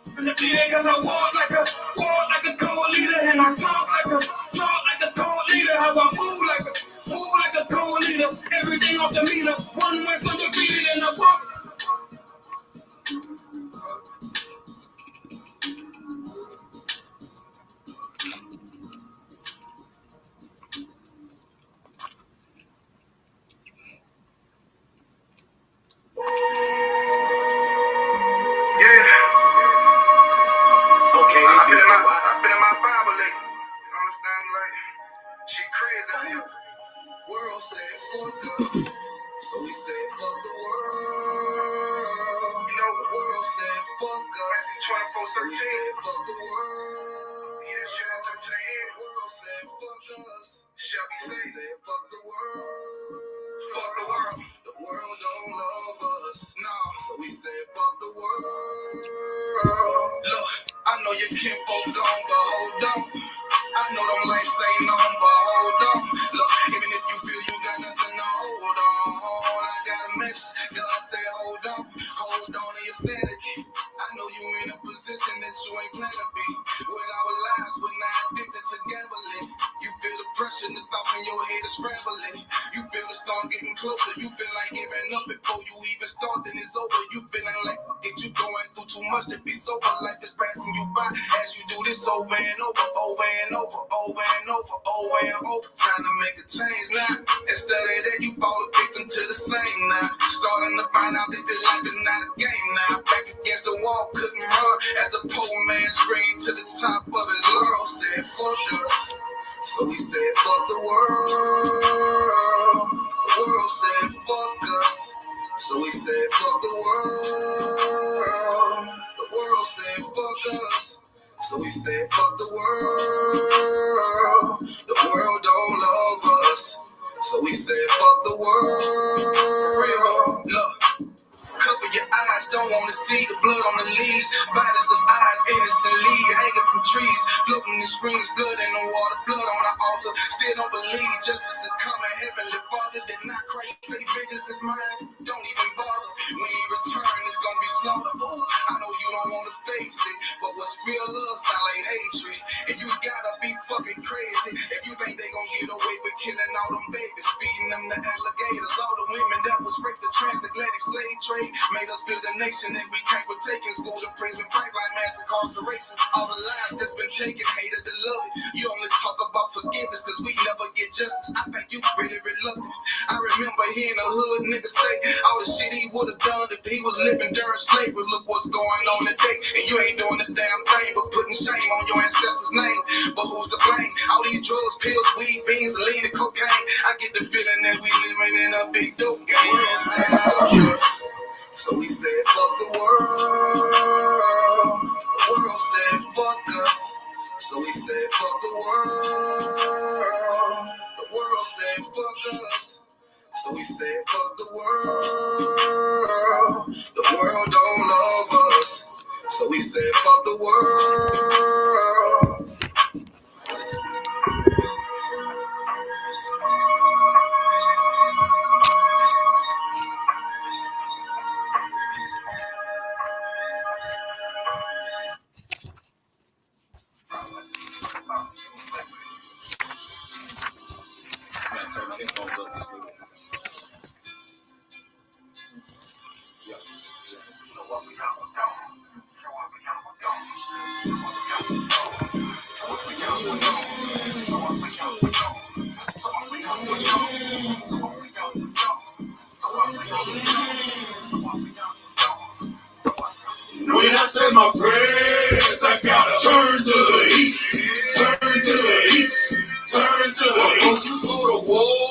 And the bleeding cause I walk like a cold leader, and I talk like a cold leader. How I move like a cold leader. Everything off the meter, one way from defeated in the book. World said fuck us, so we said fuck the world. You know the world said fuck us, 24/13. So we said fuck the world. The world said fuck us, so we said fuck the world. Fuck the world. The world don't love us, no. So we said fuck the world. Look, I know your kinfolk gone, but hold on. I know them lights ain't on, but hold on. Look, even if you feel you got nothing to hold on, I got a message. God say hold on to your sanity. I know you in a position that you ain't planned to be. With our lives, we're not addicted to gambling. You feel the pressure, the thoughts in your head is scrambling. You feel the storm getting closer. You feel like giving up before you even start, then it's over. You feeling like if you going through too much to be sober. Life is passing you by as you do this over and over and over. Time to make a change now. Instead of that, you fall a victim to the same now. Starting to find out that this life is not a game now. Back against the wall, couldn't run as the poor man screamed to the top of his lungs. Said fuck us, so we said fuck the world. The world said fuck us, so we said fuck the world. The world said fuck us, so we said fuck the world. The world don't love us, so we said fuck the world. Look, cover your eyes, don't wanna see the blood on the leaves. Bodies of eyes, innocently hanging from trees. Floating the screens, blood in the water, blood on the altar. Still don't believe justice is coming. Heavenly Father did not Christ say vengeance is mine. Don't even bother. When he return, it's gonna be slaughter. Ooh, I know you don't wanna face it, but what's real love sound like hatred. And you gotta be fucking crazy if you think they gonna get away with killing all them babies, feeding them to alligators. All the women that was raped, the transatlantic slave trade made us build a nation that we can't partake in. School to prison, pipeline, mass incarceration. All the lives that's been taken, hated to love it. You only talk about forgiveness cause we never get justice. I think you really reluctant. I remember hearing a hood nigga say all the shit he would have done if he was living during slavery. Look what's going on today, and you ain't doing a damn thing but putting shame on your ancestors' name. But who's to blame? All these drugs, pills, weed, beans, lean, and cocaine. I get the feeling that we living in a big dope game. So we said fuck the world. The world said fuck us, so we said fuck the world. The world said fuck us, so we said fuck the world. The world don't love us, so we said fuck the world. When I say my prayers, I gotta turn to the east, turn to the east, turn to the east. You go to war,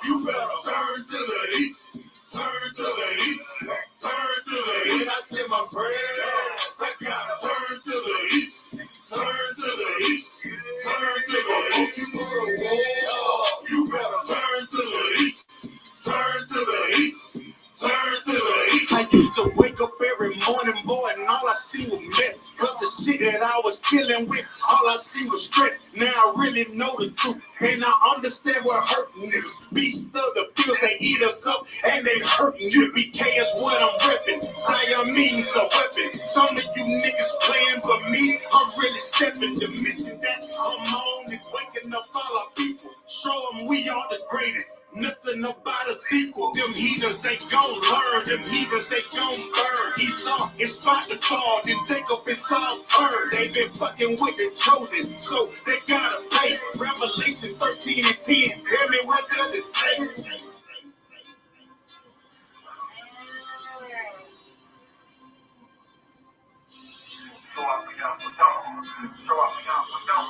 you better turn to the east, turn to the east, turn to the east. When I say my prayers, I gotta turn to the east, turn to the east, turn to the east. You go to war, you better turn to the east, turn to the east. Turn to the east. I used to wake up every morning, boy, and all I see was mess. Cause the shit that I was killing with, all I see was stress. Now I really know the truth, and I understand what hurting niggas. Beast of the fields, they eat us up, and they hurting you. BK is what I'm repping. Siamese a weapon. Some of you niggas playing, but me, I'm really stepping. The mission that I'm on is waking up all our people. Show them we are the greatest. Nothing about a sequel. Them heathens, they gon' learn. Them heathens, they gon' burn. Esau is about to fall. Then Jacob is all turned. They been fucking with the chosen, so they gotta pay. Revelation 13 and 10. Tell me what does it say? So I be out with dawn. So I be out with dawn.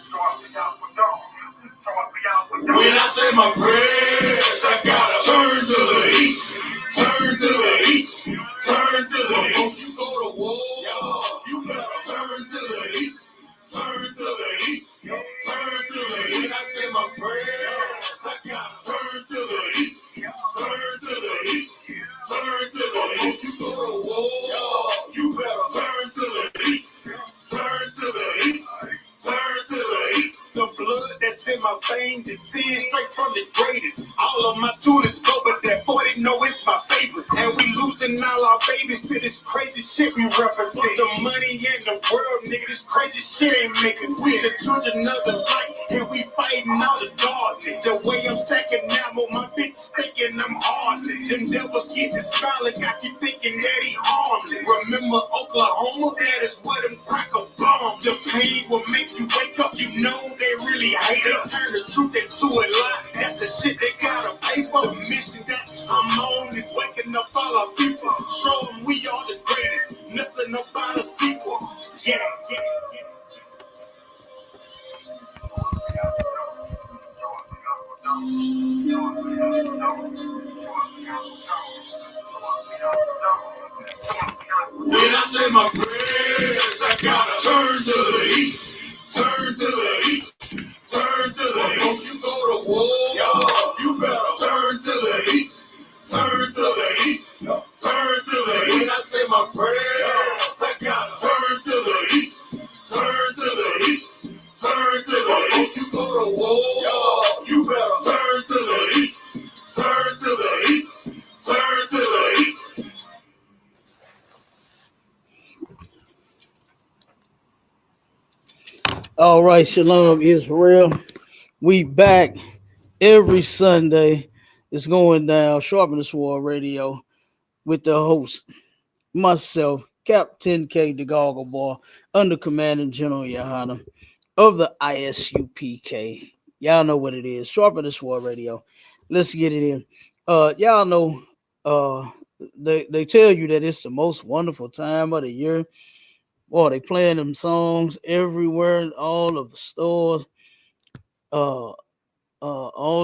So I be out with dawn. So I be out with dawn. When I say my prayers, I gotta turn to the east. Turn to the east. Turn to the east. You go to war, you better turn to the east. Turn to the east. Turn to the east. When I say my prayers, I gotta turn to the east. Turn to the east. Turn to the east. You go to war, you better turn to the east. Turn to the east. Turn to the east. The blood that's in my veins is sin straight from the greatest. All of my tools go, but that 40 know it's my favorite. And we losing all our babies to this crazy shit we represent. The money in the world, nigga, this crazy shit ain't making sense. We the children of the light, and we fighting all the darkness. The way I'm stacking ammo, my bitch thinking I'm heartless. Them devils get to smiling, got you thinking that he harmless. Remember Oklahoma? That is where them cracker bombs. The pain will make you wake up, you know they really hate it. Turn the truth into a lie, that's the shit they gotta pay for. The mission that I'm on is waking up all our people. Show them we are the greatest, nothing about a sequel. Yeah, yeah, yeah. When I say my prayers, I gotta turn to the east. Turn to the east. Turn to the east. You go to war, you better turn to the east. Turn to the east. Turn to the east. When I say my prayers, I gotta turn to the east. Turn to the east. Turn to the east. You go to war, you better turn to the east. Turn to the east. Turn to the east. All right, Shalom Israel. We back every Sunday. It's going down. Sharpen the Sword Radio with the host, myself, Captain K, the Goggle Boy, under Commanding General YAHANNA of the ISUPK. Y'all know what it is. Sharpen the Sword Radio. Let's get it in. Y'all know they tell you that it's the most wonderful time of the year. Boy, they playing them songs everywhere in all of the stores. All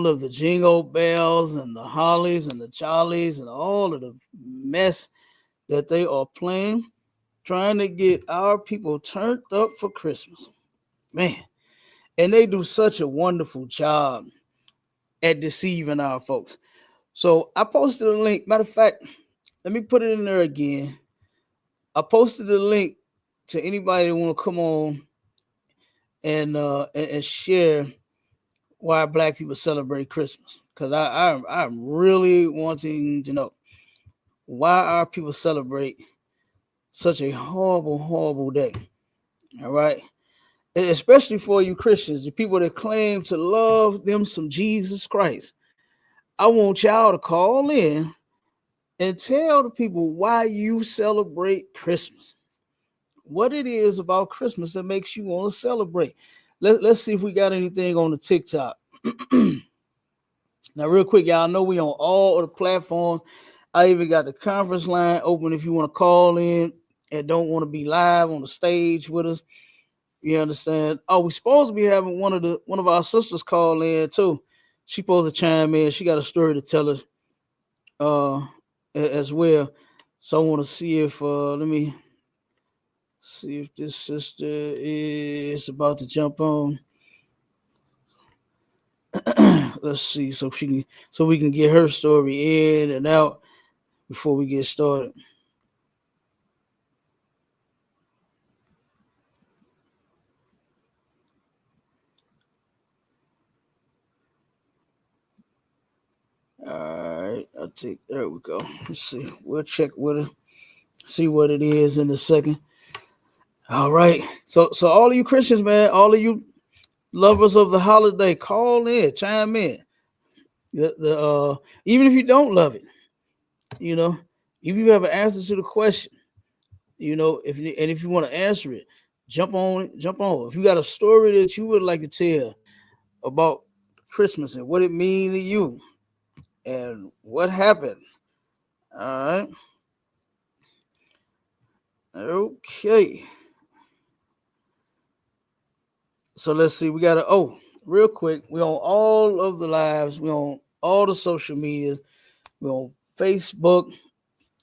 of the jingle bells and the hollies and the jollies and all of the mess that they are playing, trying to get our people turned up for Christmas. Man, and they do such a wonderful job at deceiving our folks. So I posted a link. Matter of fact, let me put it in there again. I posted the link to anybody that want to come on and share why Black people celebrate Christmas. Because I'm really wanting to know why our people celebrate such a horrible, horrible day. All right. Especially for you Christians, the people that claim to love them some Jesus Christ. I want y'all to call in and tell the people why you celebrate Christmas. What it is about Christmas that makes you want to celebrate. Let's see if we got anything on the TikTok. Now, real quick, y'all know we on all of the platforms. I even got the conference line open if you want to call in and don't want to be live on the stage with us. You understand? Oh, we supposed to be having one of our sisters call in too. She supposed to chime in. She got a story to tell us as well. So I want to see if let me see if this sister is about to jump on. Let's see, so we can get her story in and out before we get started. All right, there we go. Let's see. We'll check with it, see what it is in a second. All right. So all of you Christians, man, all of you lovers of the holiday, call in, chime in. Even if you don't love it, you know, if you have an answer to the question, if you want to answer it, jump on. If you got a story that you would like to tell about Christmas and what it means to you and what happened. All right. Okay. So let's see. We got real quick. We on all of the lives. We on all the social medias. We on Facebook.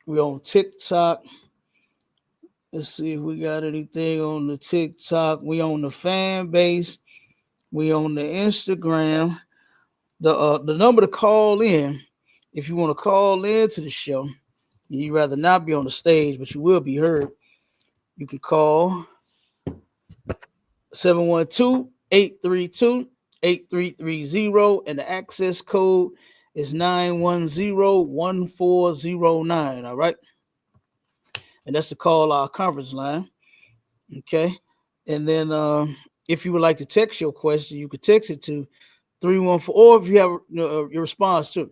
We on TikTok. Let's see if we got anything on the TikTok. We on the fan base. We on the Instagram. The number to call in, if you want to call in to the show, you'd rather not be on the stage, but you will be heard. You can call 712-832-8330, and the access code is 910-1409. All right. And that's to call our conference line. Okay. And then if you would like to text your question, you could text it to 314, or if you have your response too.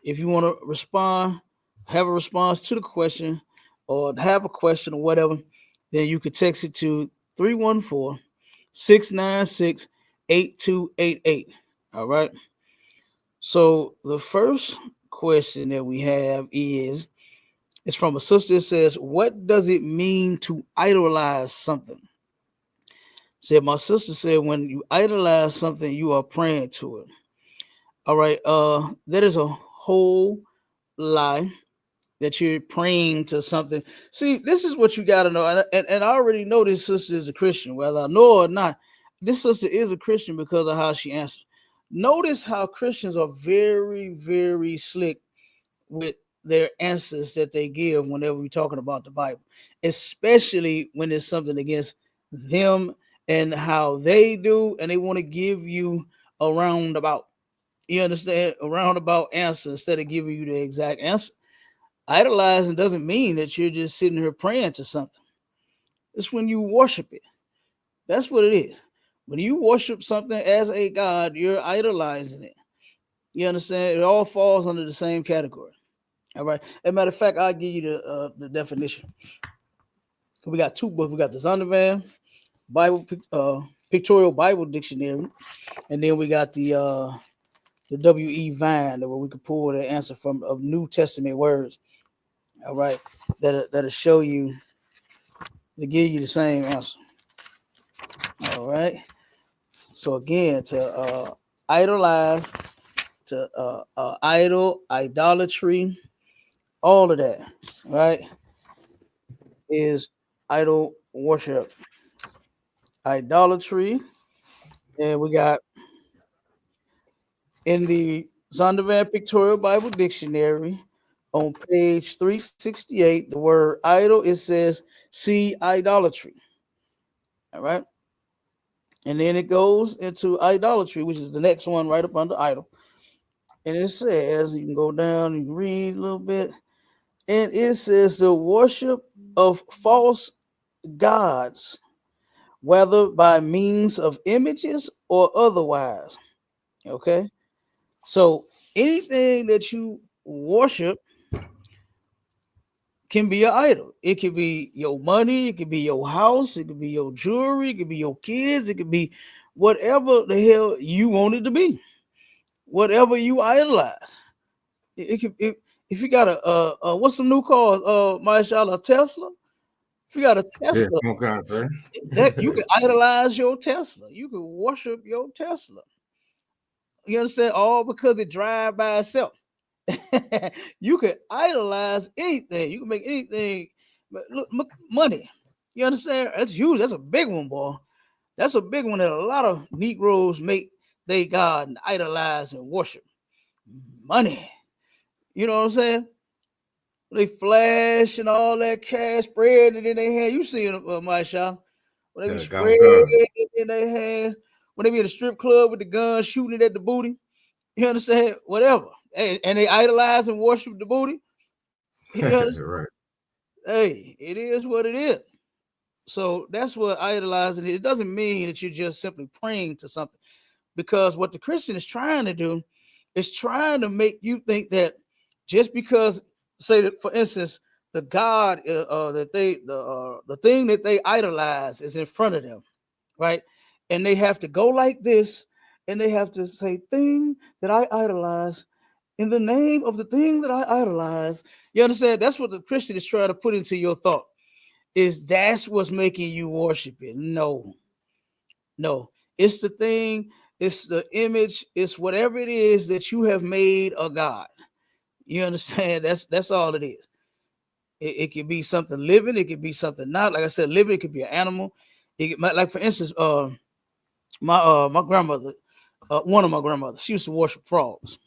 If you want to respond, have a response to the question, or have a question or whatever, then you could text it to 314-696-8288. All right. So the first question that we have is from a sister that says, what does it mean to idolize something? Said my sister said, when you idolize something, you are praying to it. All right. That is a whole lie, that you're praying to something. See, this is what you got to know. And I already know this sister is a Christian, whether I know or not. This sister is a Christian because of how she answered. Notice how Christians are very, very slick with their answers that they give whenever we're talking about the Bible, especially when it's something against them and how they do, and they want to give you a roundabout. You understand? A roundabout answer instead of giving you the exact answer. Idolizing doesn't mean that you're just sitting here praying to something. It's when you worship it. That's what it is. When you worship something as a god, you're idolizing it. You understand? It all falls under the same category. All right. As a matter of fact, I'll give you the definition. We got two books. We got the Zondervan Bible Pictorial Bible Dictionary, and then we got the W.E. Vine, where we could pull the answer from of New Testament words. All right, that'll show you, to give you the same answer. All right. So again, to idolize, to idolatry, all of that, right, is idol worship, idolatry. And we got in the Zondervan Pictorial Bible Dictionary on page 368, the word idol, it says see idolatry. All right. And then it goes into idolatry, which is the next one right up under idol. And it says, you can go down and read a little bit. And it says the worship of false gods, whether by means of images or otherwise. Okay. So anything that you worship can be an idol. It could be your money, it could be your house, it could be your jewelry, it could be your kids, it could be whatever the hell you want it to be, whatever you idolize. It could, if you got a what's the new car? Marshall, a Tesla. If you got a Yeah, Tesla, okay, that you can idolize your Tesla. You can worship your Tesla. You understand? All because it drive by itself. You can idolize anything. You can make anything. But look, money. You understand? That's huge. That's a big one, boy. That's a big one that a lot of Negroes make they God and idolize and worship. Money. You know what I'm saying? They flash and all that cash spread it in their hand. You see it, my shop. When they be yeah, spread gun gun. it in their hand. When they be in a strip club with the gun shooting it at the booty. You understand? Whatever. And they idolize and worship the booty. You understand? Right. Hey, it is what it is. So that's what idolizing is. It doesn't mean that you're just simply praying to something, because what the Christian is trying to do is trying to make you think that just because, say that, for instance, the God that the thing that they idolize is in front of them, right? And they have to go like this, and they have to say, "Thing that I idolize, in the name of the thing that I idolize." You understand? That's what the Christian is trying to put into your thought. Is that's what's making you worship it? No, no. It's the thing. It's the image. It's whatever it is that you have made a god. You understand? That's all it is. It could be something living. It could be something not. Like I said, living. It could be an animal. Like for instance, my grandmother, one of my grandmothers, she used to worship frogs.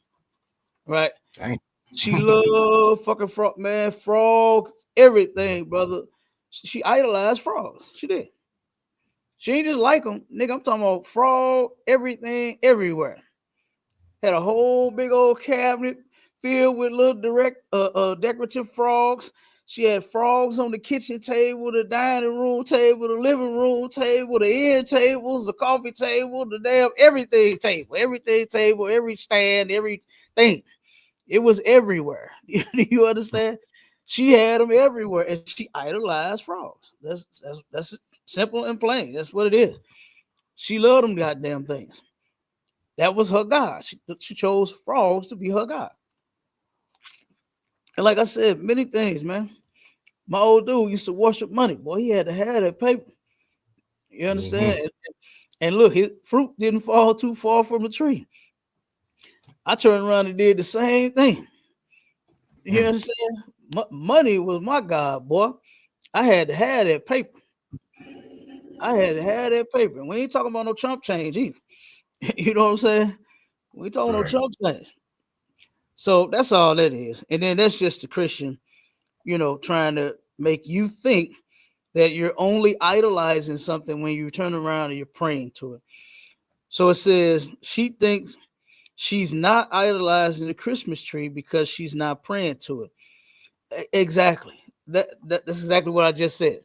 Right? Dang. She loved fucking frog, man, frogs, everything, brother. She idolized frogs. She did. She ain't just like them, nigga. I'm talking about frog, everything, everywhere. Had a whole big old cabinet filled with little decorative frogs. She had frogs on the kitchen table, the dining room table, the living room table, the end tables, the coffee table, the damn everything table, every stand, everything. It was everywhere. Do you understand? She had them everywhere, and she idolized frogs. That's simple and plain. That's what it is. She loved them goddamn things. That was her God. She chose frogs to be her God. And like I said, many things, man. My old dude used to worship money. Boy, he had to have that paper. You understand? And look, his fruit didn't fall too far from the tree. I turned around and did the same thing. You understand? Money was my God, boy. I had to have that paper. I had to have that paper. And we ain't talking about no Trump change either. You know what I'm saying? We ain't talking no Right. Trump change. So that's all that is. And then that's just the Christian, trying to make you think that you're only idolizing something when you turn around and you're praying to it. So it says she thinks she's not idolizing the Christmas tree because she's not praying to it. Exactly. That's exactly what I just said.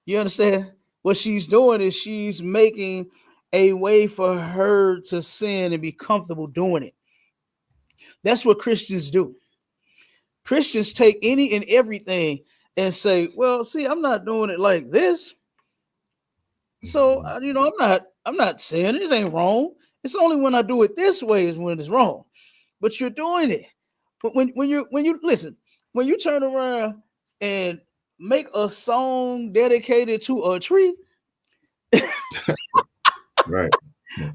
You understand? What she's doing is she's making a way for her to sin and be comfortable doing it. That's what Christians do. Christians take any and everything and say, "Well, see, I'm not doing it like this, so I'm not saying this ain't wrong. It's only when I do it this way is when it's wrong." But you're doing it. But when you listen, when you turn around and make a song dedicated to a tree, Right.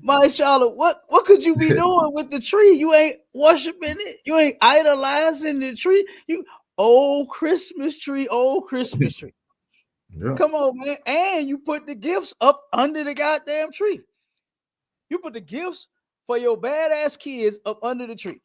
my Charlotte, what could you be doing with the tree? You ain't worshiping it. You ain't idolizing the tree. You old Christmas tree, old Christmas tree. Yeah. Come on, man. And you put the gifts up under the goddamn tree. You put the gifts for your badass kids up under the tree.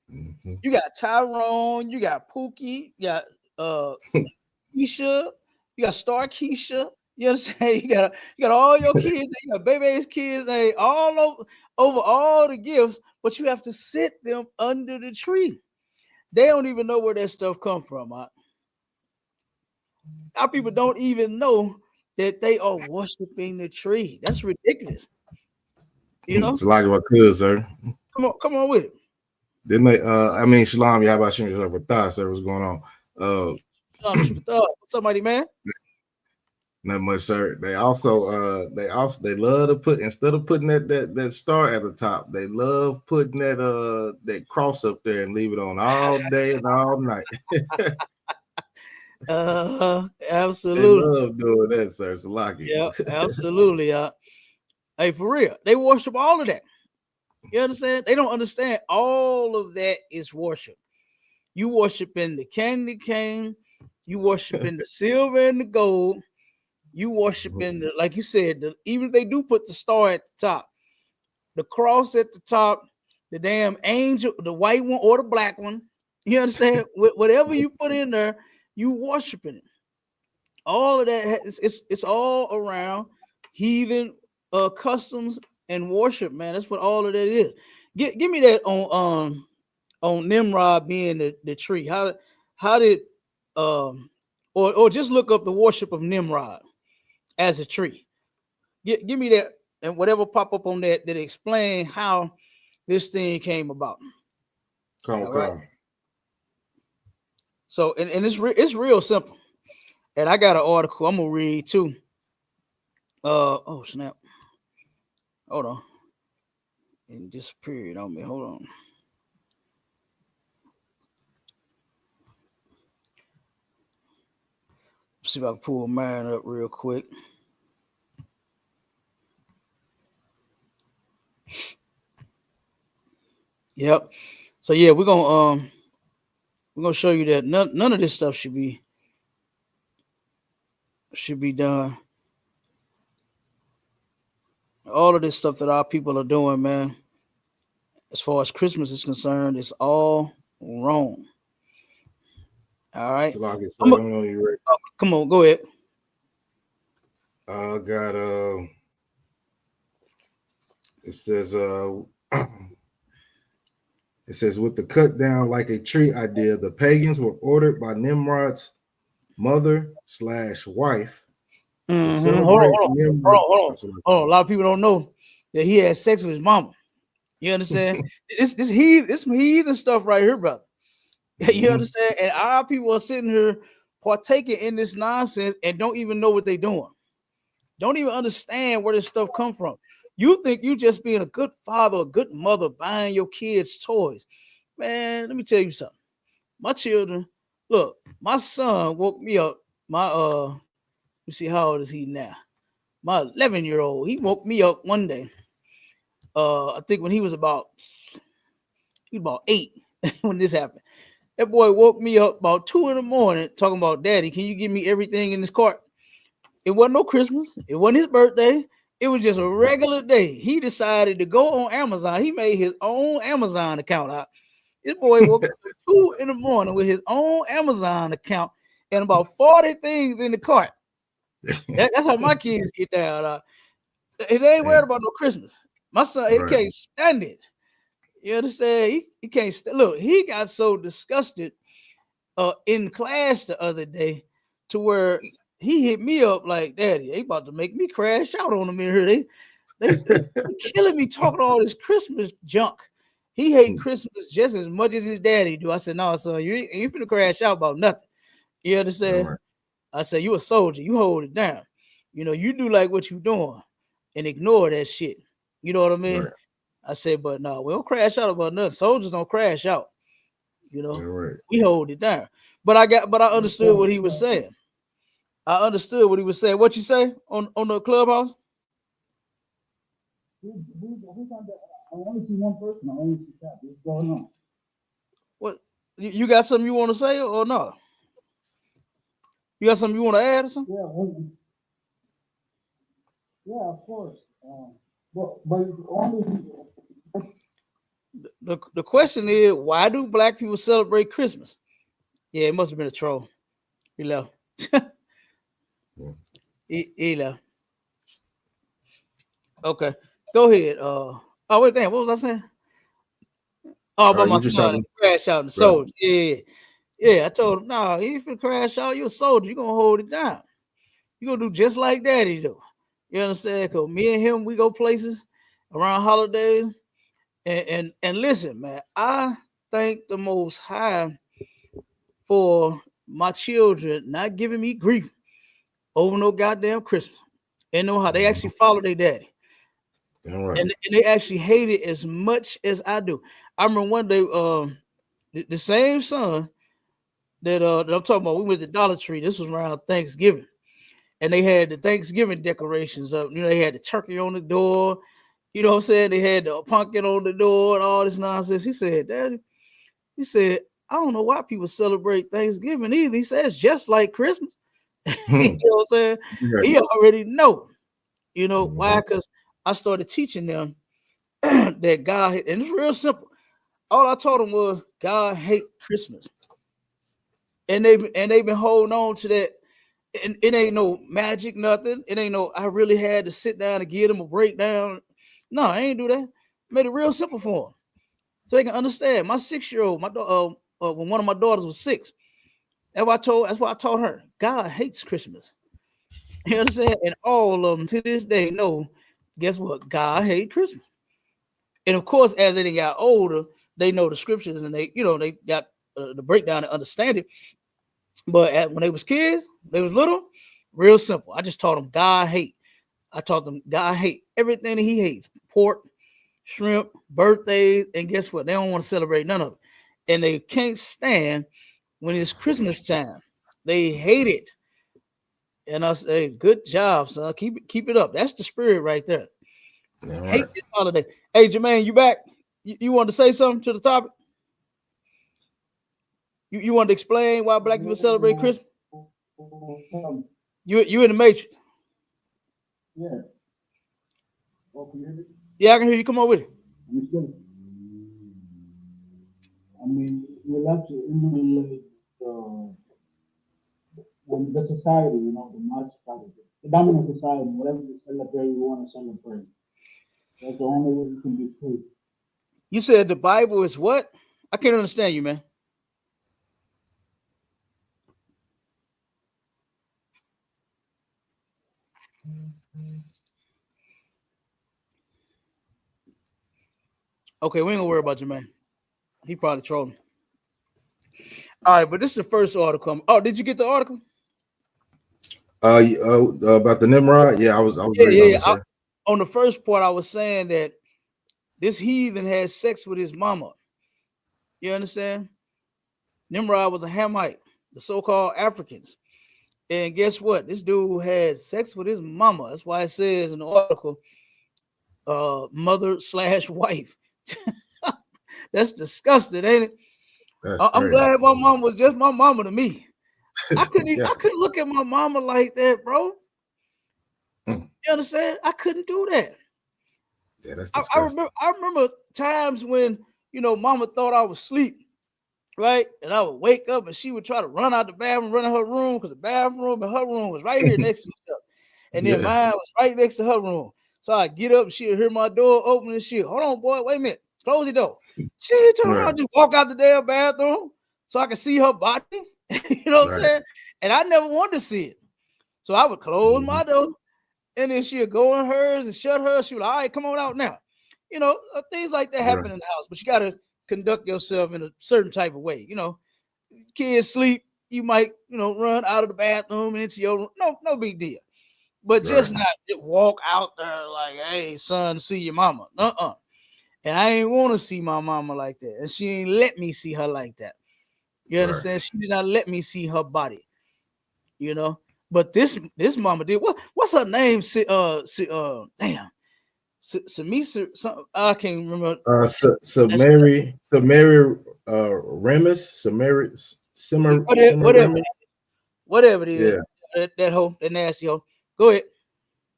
You got Tyrone, you got Pookie, you got Keisha, you got Star Keisha. You understand? You got all your kids, you got baby's kids, they all over all the gifts, but you have to sit them under the tree. They don't even know where that stuff come from. Huh? Our people don't even know that they are worshiping the tree. That's ridiculous. You know? It's like what could, sir. Come on with it. Didn't they I mean Shalom, yeah, about sharing your thoughts, sir. What's going on? Somebody, man. Not much, sir. They they love to put, instead of putting that star at the top, they love putting that cross up there and leave it on all day and all night. Absolutely. They love doing that, sir. It's lucky. Yeah, absolutely. Hey, for real, they worship all of that. You understand? They don't understand all of that is worship. You worshiping the candy cane, you worshiping the silver and the gold, you worshiping the, like you said, even if they do put the star at the top, the cross at the top, the damn angel, the white one or the black one. You understand? Whatever you put in there, you worshiping it. All of that it's all around heathen customs and worship, man. That's what all of that is. Give me that on Nimrod being the tree. How did or just look up the worship of Nimrod as a tree. Give me that and whatever pop up on that explain how this thing came about. All right. So and it's real simple. And I got an article I'm gonna read too. Oh snap. Hold on. It disappeared on me. Hold on. See if I can pull mine up real quick. Yep. So yeah, we're gonna show you that none of this stuff should be done. All of this stuff that our people are doing, man, as far as Christmas is concerned, it's all wrong. All right. So like I know you ready. Come on, go ahead. I got it says it says with the cut down like a tree idea, the pagans were ordered by Nimrod's mother/wife to celebrate Nimrod. Hold on. A lot of people don't know that he had sex with his mama. You understand? this heathen stuff right here, brother. You understand? And our people are sitting here partaking in this nonsense and don't even know what they're doing. Don't even understand where this stuff come from. You think you just being a good father, a good mother, buying your kids toys. Man, let me tell you something. My children, look, my son woke me up. My let me see, how old is he now? My 11-year-old, he woke me up one day. I think when he was about 8 when this happened. That boy woke me up about 2 in the morning talking about, Daddy, can you give me everything in this cart? It wasn't no Christmas. It wasn't his birthday. It was just a regular day. He decided to go on Amazon. He made his own Amazon account out. This boy woke up at 2 in the morning with his own Amazon account and about 40 things in the cart. That's how my kids get down. They ain't worried about no Christmas. My son, he can't stand it. You understand? He can't look. He got so disgusted in class the other day to where he hit me up like, Daddy, they about to make me crash out on them in here. They killing me talking all this Christmas junk. He hate Christmas just as much as his daddy do. I said, no, son, you ain't finna crash out about nothing. You understand? I said, you a soldier. You hold it down. You know, you do like what you doing and ignore that shit. You know what I mean? I said, but no, we don't crash out about nothing. Soldiers don't crash out. You know, we hold it down. But I understood what he was saying. I understood what he was saying. What you say on the clubhouse? I only see one person. I only see that. What's going on? What you got something you want to say or no? You got something you want to add or something? Yeah, of course. But only the question is, why do black people celebrate Christmas? Yeah, it must have been a troll. He left. he left. Okay, go ahead. Oh wait, damn, what was I saying? Oh, about my son crash out in the soldier. Yeah. I told him, no, you ain't finna crash out. You're a soldier. You're gonna hold it down. You're gonna do just like Daddy do. You understand? Cause me and him, we go places around holidays. And listen, man, I thank the Most High for my children not giving me grief over no goddamn Christmas. And know how they actually follow their daddy. And they actually hate it as much as I do. I remember one day, the same son that I'm talking about, we went to Dollar Tree. This was around Thanksgiving. And they had the Thanksgiving decorations up. You know, they had the turkey on the door. You know what I'm saying? They had the pumpkin on the door and all this nonsense. He said, Daddy, he said, I don't know why people celebrate Thanksgiving either. He said, it's just like Christmas. You know what I'm saying? He already know. You know why? Because I started teaching them that God, and it's real simple. All I told them was God hate Christmas. And they've been holding on to that. And it ain't no magic, nothing. It ain't no, I really had to sit down and give them a breakdown. No, I ain't do that. Made it real simple for them. so they can understand. My 6-year-old, when one of my daughters was 6, that's why I told her God hates Christmas. You understand? And all of them to this day know, guess what? God hates Christmas. And of course, as they got older, they know the scriptures and they got the breakdown and understand it. But when they was kids, they was little, real simple. I just taught them God hate. I taught them God hate everything that he hates: pork, shrimp, birthdays, and guess what? They don't want to celebrate none of it. And they can't stand when it's Christmas time. They hate it. And I say, good job, son. Keep it up. That's the spirit right there. All Hate right. this holiday. Hey, Jermaine, you back? You wanted to say something to the topic? You wanted to explain why black people celebrate Christmas? You in the matrix? Yeah. Oh, can you hear me? Yeah, I can hear you. Come on with it. You still, I mean, you have to emulate when the society, the mass society, the dominant society, whatever you celebrate, you want to celebrate. That's the only way you can be free. You said the Bible is what? I can't understand you, man. Okay, we ain't gonna worry about Jermaine. He probably trolling. All right, but this is the first article. Oh, did you get the article? About the Nimrod. Yeah, I was Yeah, reading yeah, on yeah. it, sir. On the first part, I was saying that this heathen had sex with his mama. You understand? Nimrod was a Hamite, the so-called Africans. And guess what? This dude had sex with his mama. That's why it says in the article, mother/wife. That's disgusting, ain't it? That's I'm crazy. glad my mom was just my mama to me. Yeah. I couldn't look at my mama like that, bro. Mm. You understand? I couldn't do that. Yeah, that's I disgusting. remember times when mama thought I was asleep, right? And I would wake up and she would try to run out the bathroom, run in her room, because the bathroom and her room was right here next to each other. And then Yeah. mine was right next to her room. So I get up, she'll hear my door open and shit. Hold on, boy, wait a minute. Close the door. She ain't turn Right. around, just walk out the damn bathroom so I can see her body. You know what I'm Right. saying? And I never wanted to see it. So I would close Hmm. my door and then she'll go in hers and shut her. She was like, all right, come on out now. Things like that Right. happen in the house, but you got to conduct yourself in a certain type of way. Kids sleep, you might, run out of the bathroom into your room. No big deal. But Right. just not walk out there like, hey, son, see your mama. And I ain't want to see my mama like that. And she ain't let me see her like that. You Right. understand? She did not let me see her body, you know. But this mama did. What's her name? Damn. Samisa, I can't remember. Samari Remus, Whatever, Remus. whatever it is. Yeah, That hoe, that nasty hoe. Go ahead.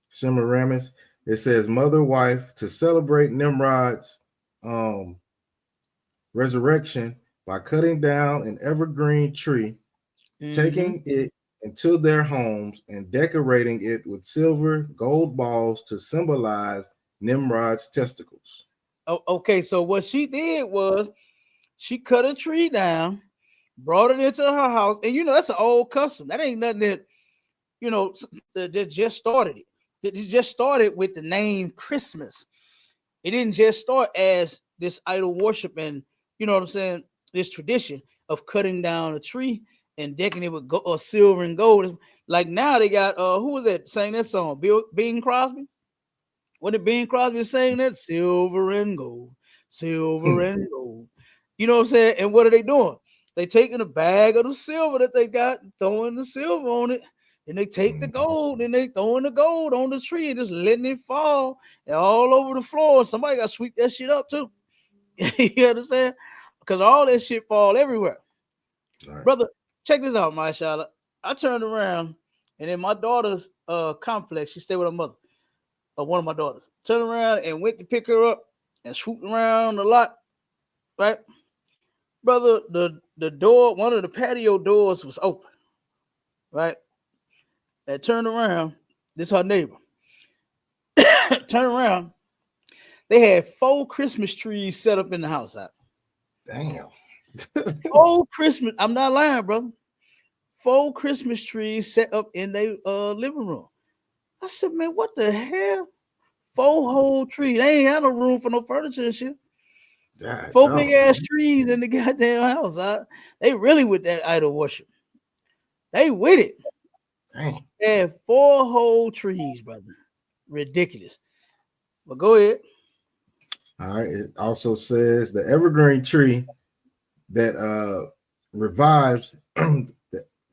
Semiramis. It says mother wife to celebrate Nimrod's um resurrection by cutting down an evergreen tree, Mm-hmm. taking it into their homes and decorating it with silver, gold balls to symbolize Nimrod's testicles. Oh, okay, so what she did was she cut a tree down, brought it into her house, and that's an old custom. That ain't nothing that that just started it. It just started with the name Christmas. It didn't just start as this idol worship and what I'm saying, this tradition of cutting down a tree and decking it with silver and gold. Like now they got who was that saying that song? Bing Crosby. What did Bing Crosby saying that? Silver and gold, silver Hmm. and gold. You know what I'm saying? And what are they doing? They taking a bag of the silver that they got, throwing the silver on it, and they take the gold and they throwing the gold on the tree and just letting it fall and all over the floor. Somebody got to sweep that shit up too. You understand? Because all that shit fall everywhere. All right. Brother, check this out, my Charlotte. I turned around and in my daughter's complex, she stayed with her mother, one of my daughters. Turned around and went to pick her up and swooped around a lot, right? Brother, the door, one of the patio doors was open, right? And turned around, this her neighbor. Turned around, they had 4 Christmas trees set up in the house out. Damn. 4 Christmas. I'm not lying, brother. 4 Christmas trees set up in their living room. I said, man, what the hell? 4 whole trees. They ain't had no room for no furniture and shit. God, 4 big dog. ass trees in the goddamn house. They really with that idol worship. They with it. Dang. They had 4 whole trees, brother. Ridiculous. But go ahead. All right. It also says the evergreen tree that revives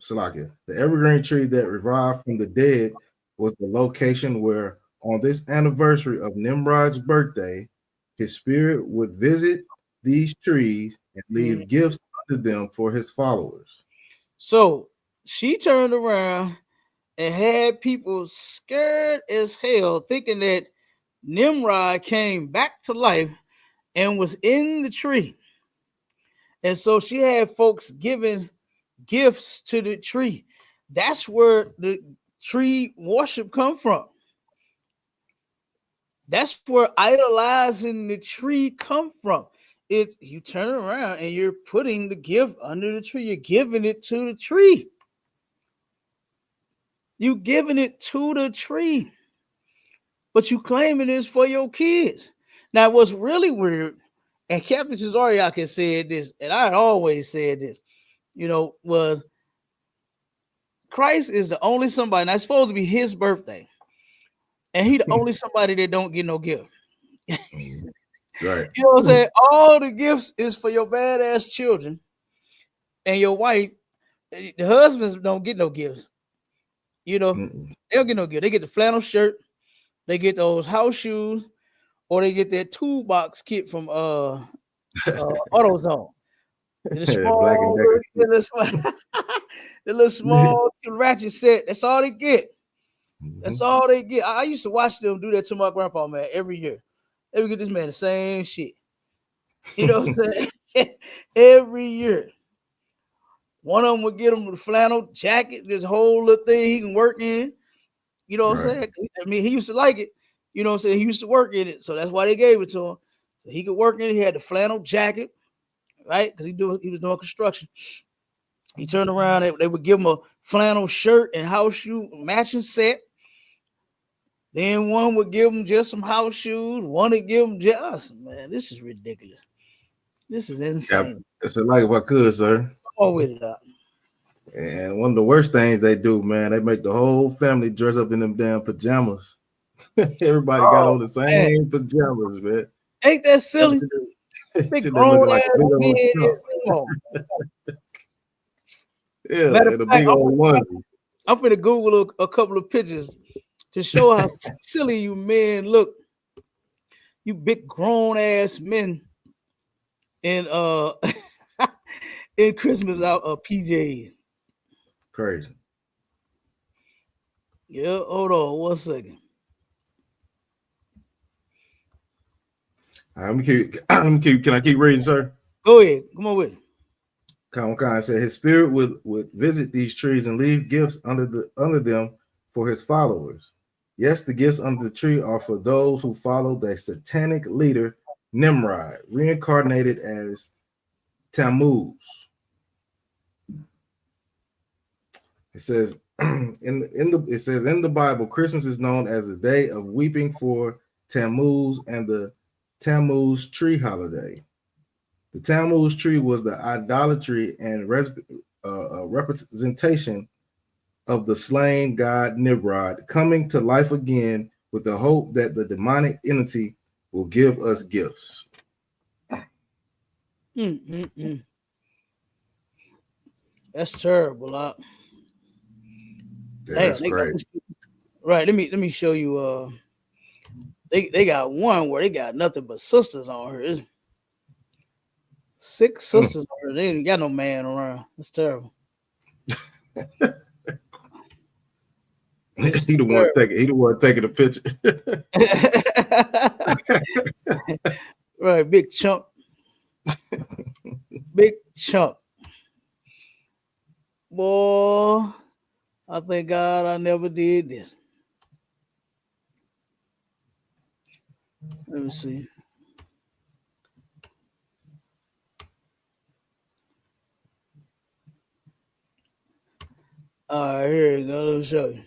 Salakia. The evergreen tree that revived from the dead was the location where, on this anniversary of Nimrod's birthday, his spirit would visit these trees and leave gifts under them for his followers. So she turned around and had people scared as hell, thinking that Nimrod came back to life and was in the tree. And so she had folks giving gifts to the tree. That's where the tree worship come from. That's where idolizing the tree come from. It you turn around and you're putting the gift under the tree. You're giving it to the tree. You giving it to the tree, but you claiming it's for your kids. Now, what's really weird, and Captain Cesariak has said this, and I had always said this, was Christ is the only somebody, and it's supposed to be his birthday, and he the only somebody that don't get no gift. Right. You know what I'm saying? All the gifts is for your badass children and your wife. The husbands don't get no gifts. They don't get no gift. They get the flannel shirt, they get those house shoes, or they get that toolbox kit from AutoZone. The Black and small, Decker. the little small ratchet set. That's all they get. That's Mhm. all they get. I used to watch them do that to my grandpa, man, every year. They would get this man the same shit. You know what I'm saying? Every year. One of them would get him the flannel jacket, this whole little thing he can work in. You know what I'm Right. saying? I mean, he used to like it. You know what I'm saying? He used to work in it. So that's why they gave it to him. So he could work in it. He had the flannel jacket, right? Because he was doing construction. He turned around, they would give him a flannel shirt and house shoe matching set. Then one would give him just some house shoes. One would give him just, man, this is ridiculous. This is Yeah. insane. It's like if I could, sir. Come on with it up. And one of the worst things they do, man, they make the whole family dress up in them damn pajamas. Everybody got Oh, on the man. same pajamas, man. Ain't that silly? Big Shit, they grown looking like ass a big men. old truck. Come on. Yeah, Matter of and a fact, big old onesie. I'm finna Google a couple of pictures to show how silly you men look. You big grown ass men in in Christmas out PJs. Crazy. Yeah, hold on 1 second. All right, can I keep reading, sir? Go ahead. Come on with it. Khan said his spirit would visit these trees and leave gifts under them for his followers. Yes, the gifts under the tree are for those who follow the satanic leader Nimrod, reincarnated as Tammuz. It says in the Bible, Christmas is known as a day of weeping for Tammuz and the Tammuz tree holiday. The Tammuz tree was the idolatry and representation of the slain god Nimrod coming to life again with the hope that the demonic entity will give us gifts. That's terrible. Yeah, Damn, that's they got crazy. this. Right. Let me show you. They got one where they got nothing but sisters on her. It's 6 sisters on her. They ain't got no man around. That's terrible. This is He the one taking the picture. right, big chunk. Big chunk. Boy, I thank God I never did this. Let me see. All right, here you go. Let me show you.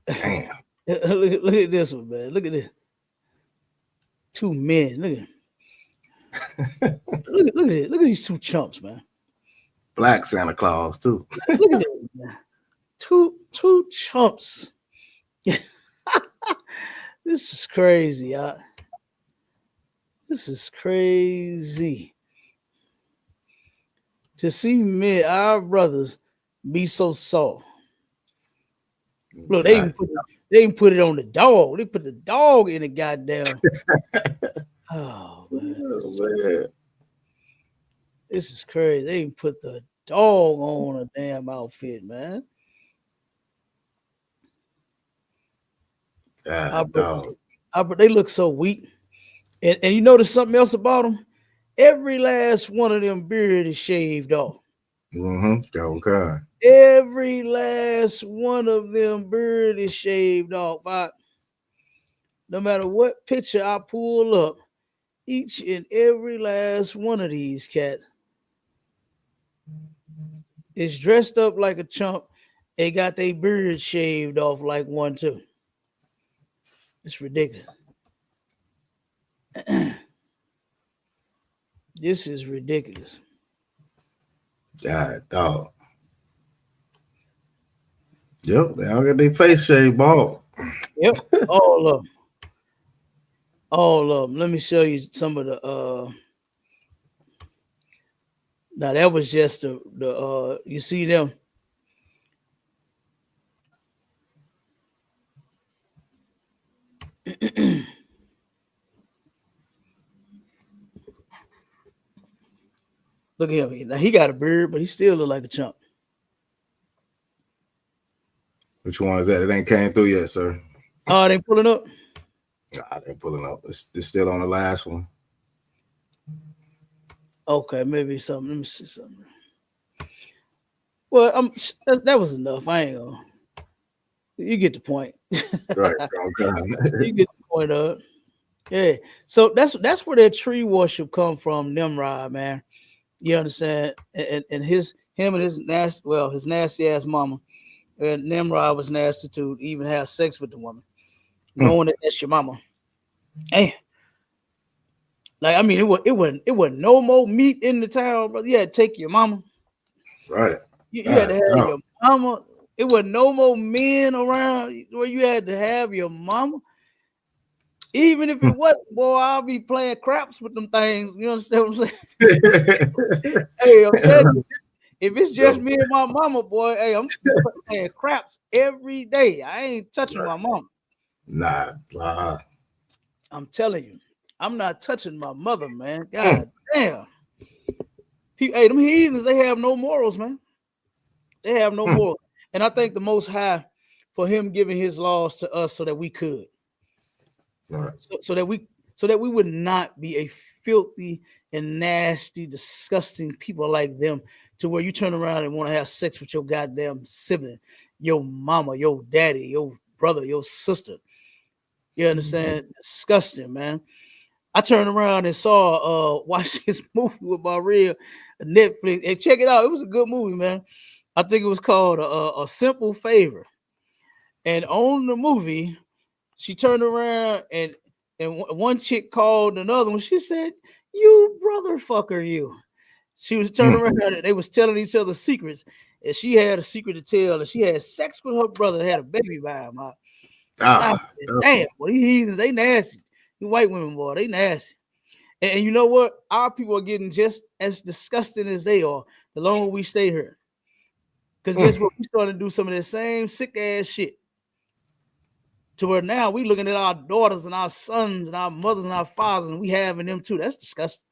Damn. look at this one, man. Look at this. Two men. Look at it. Look at these two chumps, man. Black Santa Claus too. Look at this, man. Two chumps. This is crazy, y'all. This is crazy. To see men, our brothers, be so soft. Look, they even put it on the dog. They put the dog in the goddamn. Oh man. This is crazy. They even put the dog on a damn outfit, man. They look so weak. And you notice something else about them? Every last one of them beard is shaved off. Okay. Every last one of them beard is shaved off. No matter what picture I pull up, each and every last one of these cats is dressed up like a chump. They got their beard shaved off like one too. It's ridiculous. This is ridiculous. God, dog. Yep, they all got their face shaved bald. Yep, all of them. All of them. Let me show you some of the. Now that was just the. You see them. Look at him. Now he got a beard, but he still look like a chump. Which one is that? It ain't came through yet, sir. Oh, they pulling up? Nah, they pulling up. It's still on the last one. Okay, maybe something. Let me see something. Well, that was enough. I ain't gonna. You get the point. Right. Okay. You get the point of it. Yeah. So that's where that tree worship come from, Nimrod, man. You understand? And him and his nasty ass mama. And Nimrod was nasty to even have sex with the woman, knowing that that's your mama. Hey, like I mean, it wasn't no more meat in the town, brother. You had to take your mama. Right. You had to have your mama. It wasn't no more men around where you had to have your mama. Even if it wasn't, boy, I'll be playing craps with them things. You understand what I'm saying? Hey, I'm telling you, if it's just me and my mama, boy, hey, I'm playing craps every day. I ain't touching my mama. Nah. I'm telling you, I'm not touching my mother, man. God damn. Hey, them heathens, they have no morals, man. They have no morals. And I thank the Most High for him giving his laws to us so that we could. Right. So that we would not be a filthy and nasty, disgusting people like them, to where you turn around and want to have sex with your goddamn sibling, your mama, your daddy, your brother, your sister. You understand? Disgusting, man. I turned around and saw watch this movie with my real Netflix, and check it out. It was a good movie, man. I think it was called A Simple Favor. And on the movie, she turned around and one chick called another one. She said, "You brother fucker, you." She was turning around and they was telling each other secrets. And she had a secret to tell. And she had sex with her brother and had a baby by him. Damn, boy, these heathens, they nasty. You white women, boy, they nasty. And you know what? Our people are getting just as disgusting as they are the longer we stay here. Because guess what? We starting to do some of that same sick ass shit. To where now we looking at our daughters and our sons and our mothers and our fathers, and we having them too. That's disgusting.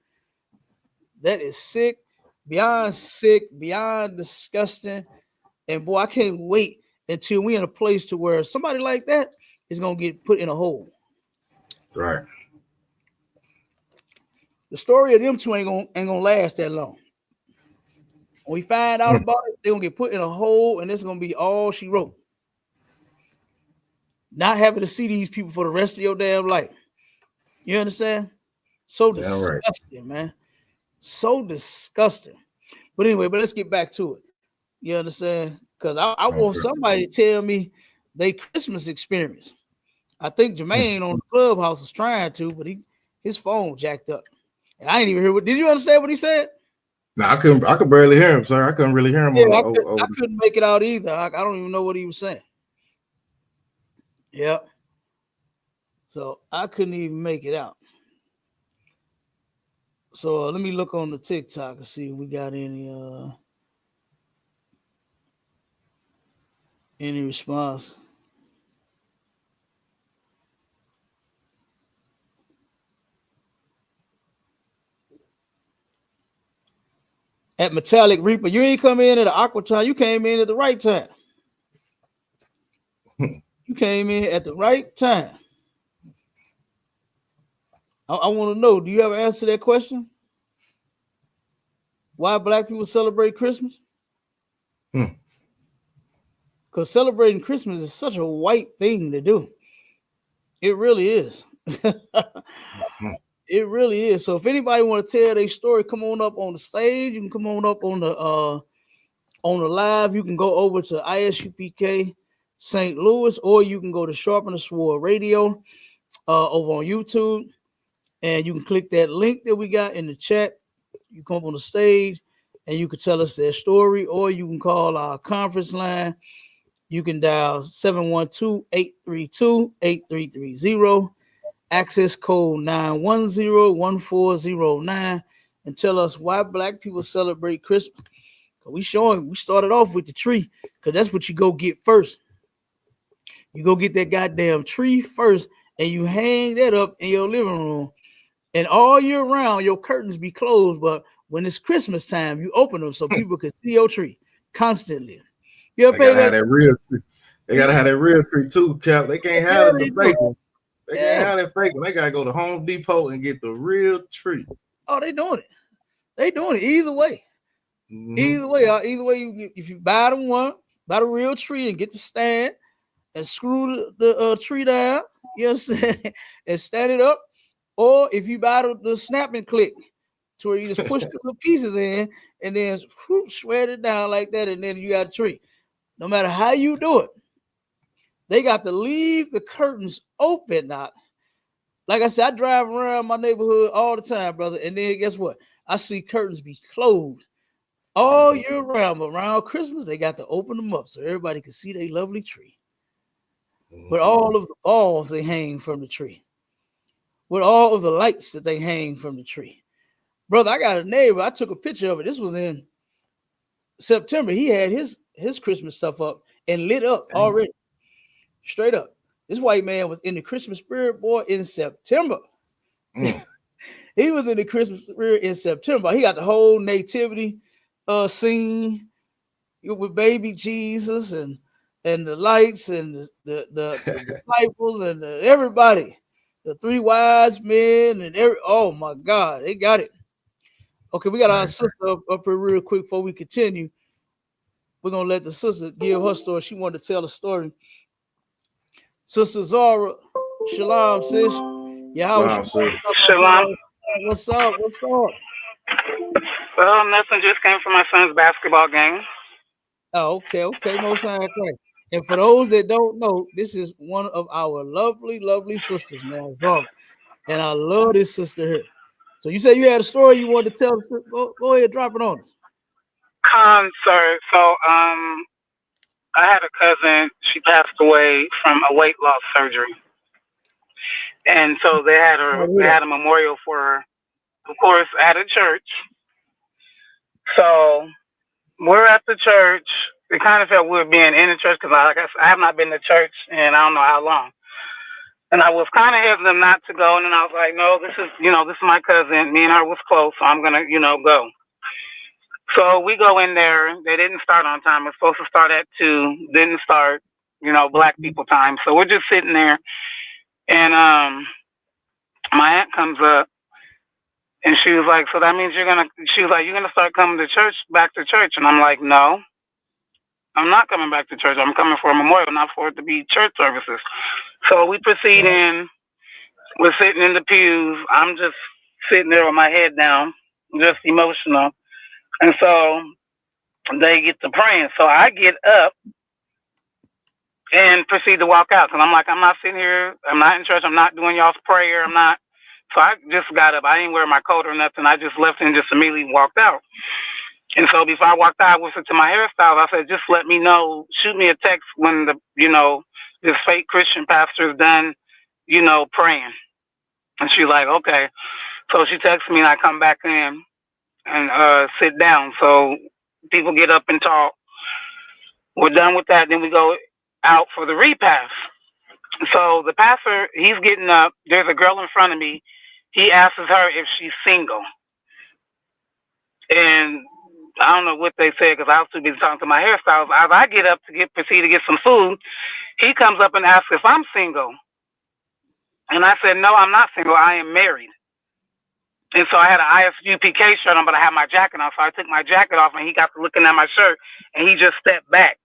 That is sick, beyond disgusting. And boy, I can't wait until we in a place to where somebody like that is gonna get put in a hole. Right. The story of them two ain't gonna last that long. When we find out about it, they're gonna get put in a hole, and it's gonna be all she wrote. Not having to see these people for the rest of your damn life. You understand? So disgusting, man. So disgusting. But anyway, let's get back to it. You understand? Because I want somebody to tell me they Christmas experience. I think Jermaine on the Clubhouse was trying to, but his phone jacked up. And I ain't even hear what. Did you understand what he said? No, I couldn't. I could barely hear him, sir. I couldn't really hear him. Yeah, I couldn't make it out either. I don't even know what he was saying. Yeah. So I couldn't even make it out. So let me look on the TikTok and see if we got any response. At Metallic Reaper, you ain't come in at the Aqua time. You came in at the right time. You came in at the right time. I want to know, do you have an answer to that question? Why black people celebrate Christmas? Because celebrating Christmas is such a white thing to do. It really is. It really is. So if anybody want to tell their story, come on up on the stage. You can come on up on the live. You can go over to ISUPK St. Louis, or you can go to Sharpen the Sword Radio over on YouTube, and you can click that link that we got in the chat. You come up on the stage, and you can tell us their story, or you can call our conference line. You can dial 712-832-8330. Access code 9101409, and tell us why black people celebrate Christmas. We started off with the tree, because that's what you go get first. You go get that goddamn tree first, and you hang that up in your living room. And all year round, your curtains be closed, but when it's Christmas time, you open them so people can see your tree constantly. You ever pay that? Real tree. They gotta have that real tree too, Cap. They can't have the fake one. They can't have that fake one. They gotta go to Home Depot and get the real tree. Oh, they doing it. They doing it either way. Either way, if you buy the real tree and get the stand and screw the tree down, you understand, and stand it up, or if you buy the snap and click, to where you just push the little pieces in and then shred it down like that, and then you got a tree. No matter how you do it, they got to leave the curtains open now. Like I said, I drive around my neighborhood all the time, brother, and then guess what? I see curtains be closed all year round, but around Christmas, they got to open them up so everybody can see their lovely tree. With all of the balls they hang from the tree. With all of the lights that they hang from the tree. Brother, I got a neighbor. I took a picture of it. This was in September. He had his Christmas stuff up and lit up already. Straight up. This white man was in the Christmas spirit, boy, in September. He was in the Christmas spirit in September. He got the whole nativity scene with baby Jesus and the lights and the disciples and everybody, the three wise men and oh my God, they got it. Okay, we got our sister up here real quick before we continue. We're gonna let the sister give her story. She wanted to tell a story. Sister Zara, shalom, sis. Shalom. What's up? Well, nothing. Just came from my son's basketball game. Oh, okay. Most High Christ. And for those that don't know, this is one of our lovely sisters, man, Zara. And I love this sister here. So you said you had a story you wanted to tell us. Go ahead, drop it on us. Sir. So, I had a cousin. She passed away from a weight loss surgery, and so they had a memorial for her, of course, at a church. So we're at the church. It kind of felt weird being in the church because I have not been to church in I don't know how long. And I was kind of hesitant not to go. And then I was like, no, this is my cousin. Me and her was close, so I'm going to, go. So we go in there. They didn't start on time. It's supposed to start at 2. Didn't start, black people time. So we're just sitting there. And my aunt comes up. And she was like, so that means you're going to start coming to church, back to church. And I'm like, no, I'm not coming back to church. I'm coming for a memorial, not for it to be church services. So we proceed in. We're sitting in the pews. I'm just sitting there with my head down, just emotional. And so they get to praying. So I get up and proceed to walk out because I'm like, I'm not sitting here. I'm not in church. I'm not doing y'all's prayer. I'm not. So I just got up. I didn't wear my coat or nothing. I just left and just immediately walked out. And so before I walked out, I whispered to my hairstylist. I said, just let me know, shoot me a text when this fake Christian pastor is done, praying. And she's like, okay. So she texts me and I come back in and sit down. So people get up and talk. We're done with that. Then we go out for the repast. So the pastor, he's getting up. There's a girl in front of me. He asks her if she's single. And I don't know what they said because I was too busy talking to my hairstylist. As I get up to proceed to get some food, he comes up and asks if I'm single. And I said, no, I'm not single. I am married. And so I had an ISUPK shirt on, but I had my jacket on. So I took my jacket off, and he got to looking at my shirt, and he just stepped back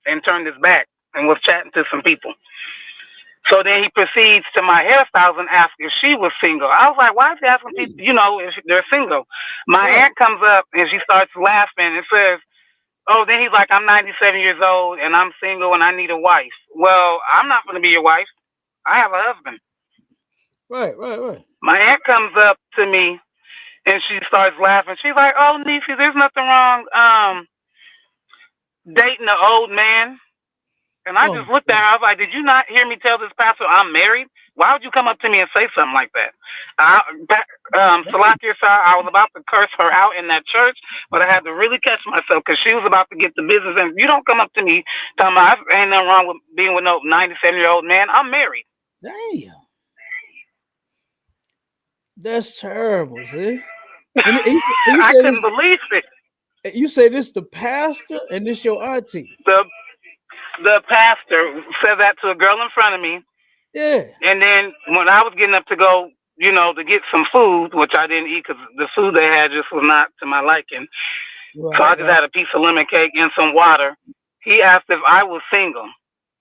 and turned his back and was chatting to some people. So then he proceeds to my hairstylist and asks if she was single. I was like, why is he asking people, if they're single? My aunt comes up, and she starts laughing and says, oh, then he's like, I'm 97 years old, and I'm single, and I need a wife. Well, I'm not going to be your wife. I have a husband. Right. My aunt comes up to me, and she starts laughing. She's like, oh, Niecy, there's nothing wrong dating an old man. And I just looked at her. I was like, did you not hear me tell this pastor I'm married? Why would you come up to me and say something like that? Salakia, I was about to curse her out in that church, but I had to really catch myself because she was about to get the business. And you don't come up to me telling me ain't nothing wrong with being with no 97-year-old man. I'm married. Damn. That's terrible, sis. And I couldn't believe it. You say this the pastor and this your auntie. The pastor said that to a girl in front of me. Yeah. And then when I was getting up to go, to get some food, which I didn't eat because the food they had just was not to my liking. Right, so I just had a piece of lemon cake and some water. He asked if I was single.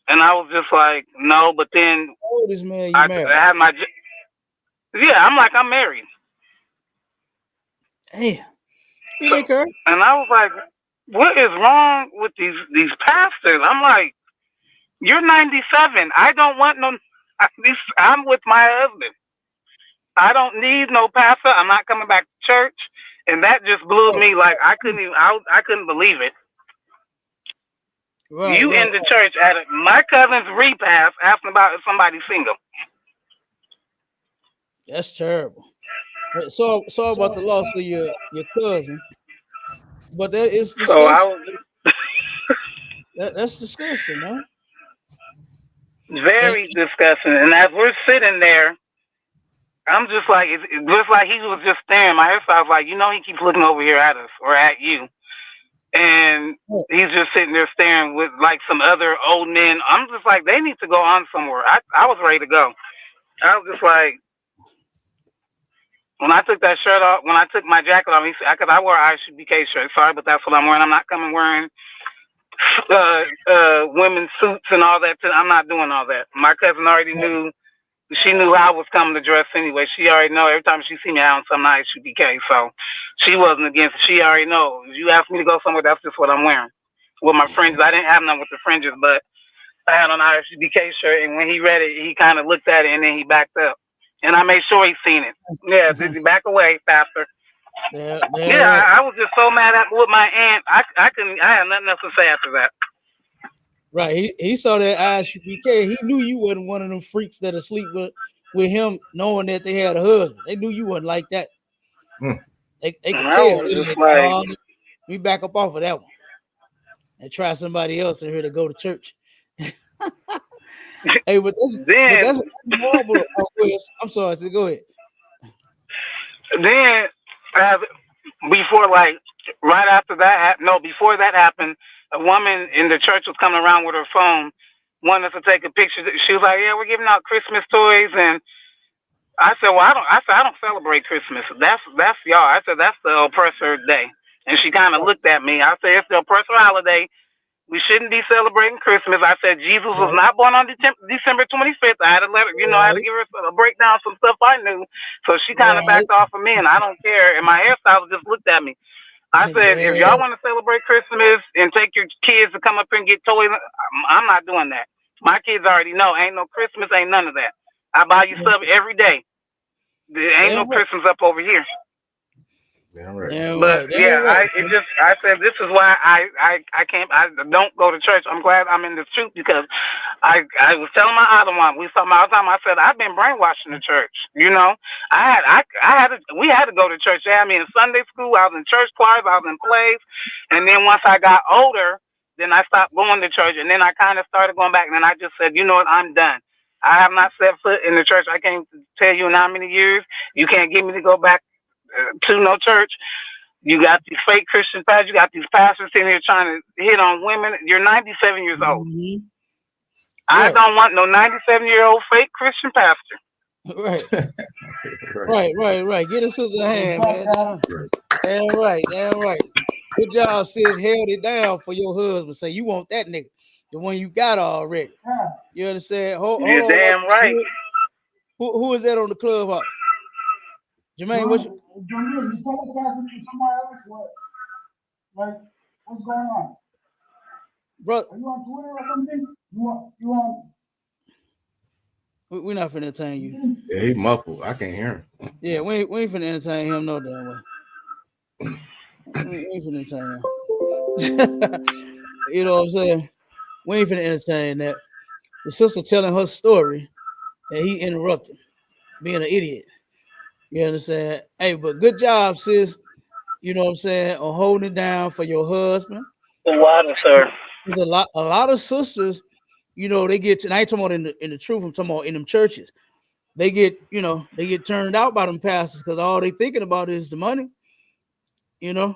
And I was just like, no. But then how old is man you I married? had I'm like, I'm married. Damn. You think her? And I was like, what is wrong with these pastors? I'm like, you're 97. I don't want no. I'm with my husband. I don't need no pastor. I'm not coming back to church. And that just blew me. Like I couldn't believe it. Right, you in the church at my cousin's repast asking about if somebody's single. That's terrible. So sorry about the loss of your cousin. But that is disgusting. That's disgusting, man. Very disgusting. And as we're sitting there, I'm just like, it looks like he was just staring. My hairstyle was like, he keeps looking over here at us or at you. And he's just sitting there staring with like some other old men. I'm just like, they need to go on somewhere. I was ready to go. I was just like, when I took that shirt off, when I took my jacket off, because I wore an ISUPK shirt. Sorry, but that's what I'm wearing. I'm not coming wearing women's suits and all that. I'm not doing all that. My cousin already knew. She knew I was coming to dress anyway. She already know every time she see me out on some ISUPK. So she wasn't against it. She already know. If you ask me to go somewhere, that's just what I'm wearing. With my fringes, I didn't have none with the fringes, but I had an ISUPK shirt. And when he read it, he kind of looked at it and then he backed up. And I made sure he seen it. Yeah, did he back away, pastor? Yeah, I was just so mad with my aunt. I couldn't. I had nothing else to say after that. Right, he saw that ISUPK. He knew you wasn't one of them freaks that asleep with him, knowing that they had a husband. They knew you wasn't like that. They could tell. We back up off of that one and try somebody else in here to go to church. Hey, but that's horrible. I'm sorry. So go ahead. Then before that happened, a woman in the church was coming around with her phone, wanted us to take a picture. She was like, "Yeah, we're giving out Christmas toys," and I said, "Well, I don't celebrate Christmas. That's y'all." I said, "That's the oppressor day." And she kind of looked at me. I said, "It's the oppressor holiday. We shouldn't be celebrating Christmas." I said, "Jesus was not born on December 25th. I had to let her, I had to give her a breakdown, some stuff I knew." So she kind of backed off of me, and I don't care. And my hairstylist just looked at me. I said, if y'all want to celebrate Christmas and take your kids to come up here and get toys, I'm not doing that. My kids already know ain't no Christmas, ain't none of that. I buy you stuff every day. There ain't no Christmas up over here. Damn right. But yeah, I said this is why I don't go to church. I'm glad I'm in the truth because I was telling my other one, we was talking about all the time. I said I've been brainwashed in the church. You know, we had to go to church. They had me in Sunday school. I was in church choirs. I was in plays, and then once I got older, then I stopped going to church, and then I kind of started going back. And then I just said, you know what, I'm done. I have not set foot in the church. I can't tell you in how many years. You can't get me to go back to no church. You got these fake Christian pastors. You got these pastors sitting here trying to hit on women. You're 97 years old. Mm-hmm. I don't want no 97-year-old fake Christian pastor. Right. Get a sister a hand, man. Damn right. Good job, sis. Held it down for your husband. Say you want that nigga, the one you got already. You understand? Hold You're on. damn right. Who is that on the clubhouse? Jermaine, you telecasting to somebody else? What? Like, what's going on? Bro, are you on Twitter or something? You want? We're not finna entertain you. Yeah, he muffled. I can't hear him. Yeah, we ain't finna entertain him no damn way. We ain't finna entertain him. You know what I'm saying? We ain't finna entertain that. The sister telling her story and he interrupted, being an idiot. You understand? Hey, but good job, sis. You know what I'm saying? On holding it down for your husband. The water, sir. There's a lot of sisters, you know, they get, and I ain't talking about in the truth, I'm talking about in them churches. They get turned out by them pastors because all they thinking about is the money. You know,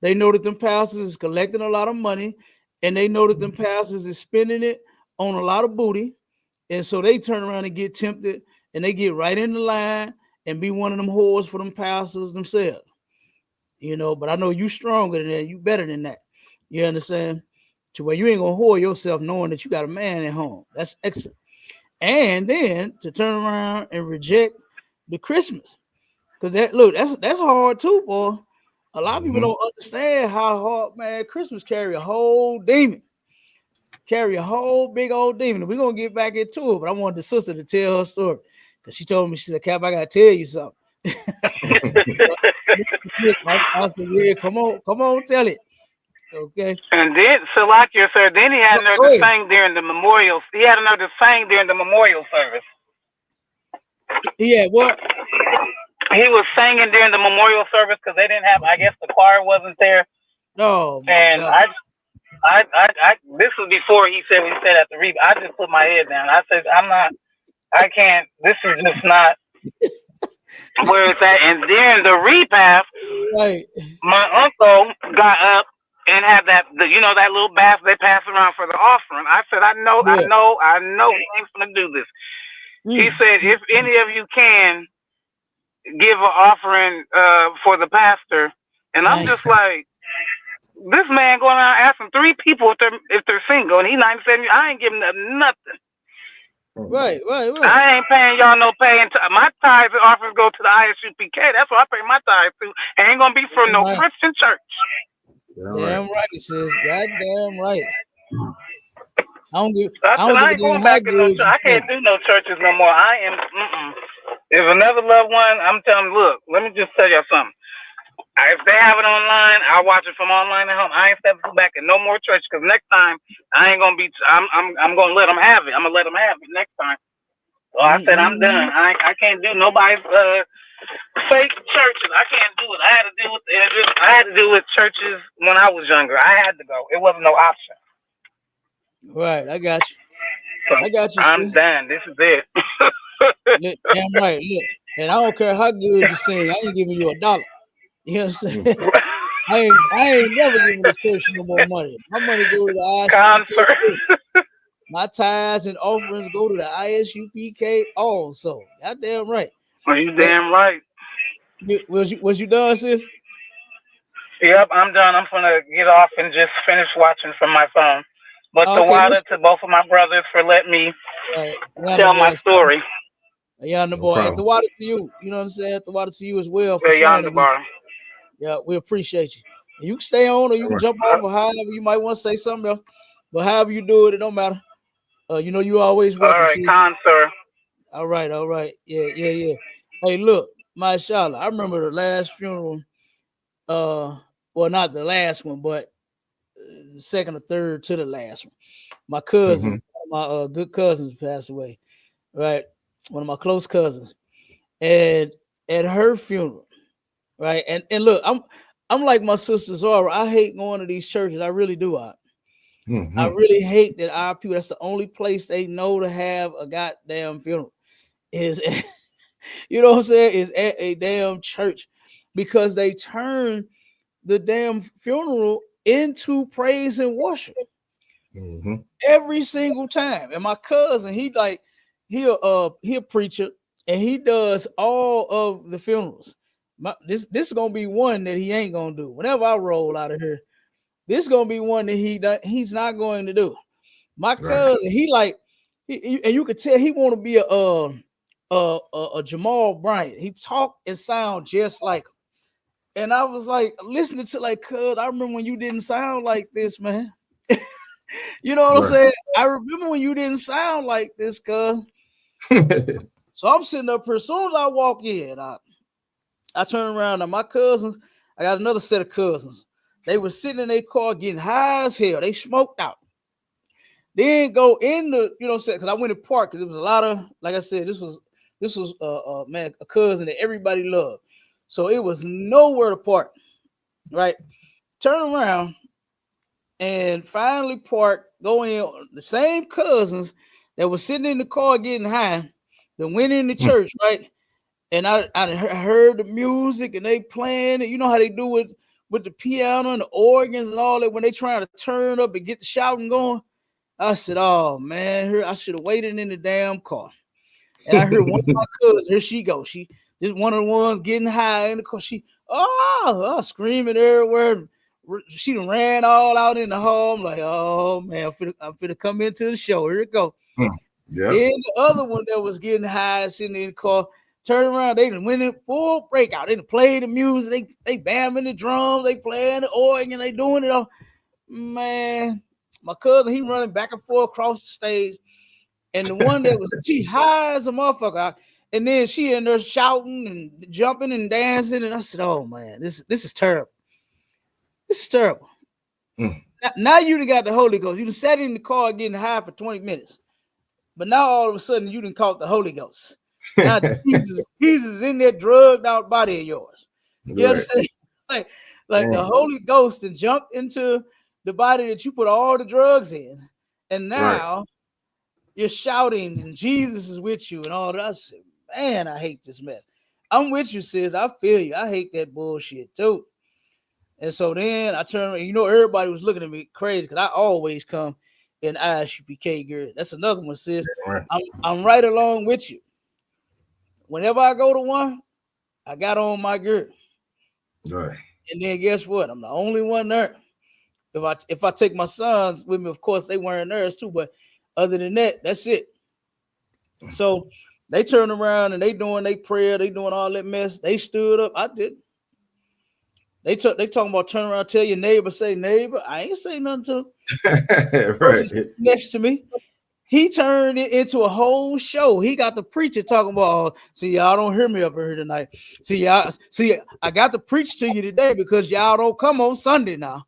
they know that them pastors is collecting a lot of money, and they know that them pastors is spending it on a lot of booty. And so they turn around and get tempted, and they get right in the line and be one of them whores for them pastors themselves. You know, but I know you stronger than that. You better than that. You understand? To where you ain't gonna whore yourself knowing that you got a man at home. That's excellent. And then to turn around and reject the Christmas. Because that's hard too, boy. A lot of people don't understand how hard, man, Christmas carry a whole demon. Carry a whole big old demon. We're gonna get back into it, but I wanted the sister to tell her story. Because she told me, she said, Cap, I gotta tell you something. I said, yeah, come on, tell it. Okay. And then Salakia, sir, then he had another thing during the memorial. He had another thing during the memorial service. Yeah, what? He was singing during the memorial service because they didn't have, I guess the choir wasn't there. No, and God. I this was before he said what he said at the reap. I just put my head down. I said, I can't, this is just not where it's at. And during the repast, right, my uncle got up and had that little basket they pass around for the offering. I said, I know he ain't gonna do this. He said, if any of you can give an offering for the pastor, and I'm just like, this man going around asking 3 people if they're single, and he's 97. I ain't giving them nothing. Right. I ain't paying y'all no pay. My tithes and offerings go to the ISUPK. That's what I pay my tithes to. It ain't gonna be from no Christian church. Damn right, sis. Goddamn right. I ain't going back to no church. I can't do no churches no more. I am. If another loved one, I'm telling them, look, let me just tell y'all something. If they have it online, I'll watch it from online at home. I ain't stepping back in no more church because next time I ain't gonna be. I'm gonna let them have it. I'm gonna let them have it next time. So I said I'm done. I can't do nobody's fake churches. I can't do it. I had to do with churches when I was younger. I had to go. It wasn't no option. Right, I got you. So I'm done. This is it. Look, damn right. Look, and I don't care how good you sing. I ain't giving you $1. You know what I'm saying? I ain't never giving this church no more money. My money go to the ISUPK. My tithes and offerings go to the ISUPK also. Goddamn right. Are you damn right? Was you done, sis? Yep, I'm done. I'm gonna get off and just finish watching from my phone. But the water to both of my brothers for letting me tell my story. Yeah, the boy. At the water to you. You know what I'm saying? At the water to you as well for sharing it. Yeah, we appreciate you. You can stay on or you can jump off or however you might want to say something else. But however you do it, it don't matter. You know, you always All welcome. right, con sir. All right. Yeah. Hey, look, mashallah. I remember the last funeral. Well, not the last one, but the second or third to the last one. My cousin, my good cousins passed away. Right, one of my close cousins, and at her funeral, right, and look, I'm like my sister Zara. I hate going to these churches. I really do. I really hate that our people. That's the only place they know to have a goddamn funeral. Is you know what I'm saying? Is at a damn church because they turn the damn funeral into praise and worship every single time. And my cousin, he a preacher and he does all of the funerals. This is gonna be one that he ain't gonna do. Whenever I roll out of here, this is gonna be one that he's not going to do. My cousin, and you could tell he want to be a Jamal Bryant. He talk and sound just like him. And I was like listening to like, cuz I remember when you didn't sound like this, man. You know what I'm saying? I remember when you didn't sound like this, cuz. So I'm sitting up here. As soon as I walk in, I turn around. Now my cousins, I got another set of cousins. They were sitting in their car getting high as hell. They smoked out. They didn't go in the, you know what I'm saying? Because I went to park because it was a lot of, like I said, this was man, a cousin that everybody loved. So it was nowhere to park. Right? Turn around and finally park, go in. The same cousins that was sitting in the car getting high, that went in the church, right? And I heard the music and they playing it. You know how they do it with the piano and the organs and all that when they trying to turn up and get the shouting going. I said, "Oh man, I should have waited in the damn car." And I heard one of my cousins, here she goes. She is one of the ones getting high in the car. She screaming everywhere. She done ran all out in the hall. I'm like, oh man, I'm finna come into the show. Here it go. Yeah. Then the other one that was getting high sitting in the car, turn around, they done went in full breakout. They done played the music, they bamming the drums, they playing the organ, they doing it all. Man, my cousin, he running back and forth across the stage. And the one that was, she high as a motherfucker. And then she in there shouting and jumping and dancing. And I said, oh man, this is terrible. This is terrible. Now you done got the Holy Ghost. You done sat in the car getting high for 20 minutes. But now all of a sudden you done caught the Holy Ghost. Now Jesus is in that drugged out body of yours. You understand? Like the Holy Ghost and jumped into the body that you put all the drugs in. And now you're shouting and Jesus is with you and all that. I said, man, I hate this mess. I'm with you, sis. I feel you. I hate that bullshit too. And so then I turned around, you know, everybody was looking at me crazy because I always come in ISUPK gear. That's another one, sis. I'm right along with you. Whenever I go to one, I got on my gear. Right. And then guess what? I'm the only one there. If I take my sons with me, of course they wearing theirs too. But other than that, that's it. So they turn around and they doing their prayer, they doing all that mess. They stood up. I did. They talking about turn around, tell your neighbor, say neighbor. I ain't say nothing to him. Right. Next to me. He turned it into a whole show. He got the preacher talking about, see, y'all don't hear me up here tonight. See, I got to preach to you today because y'all don't come on Sunday now.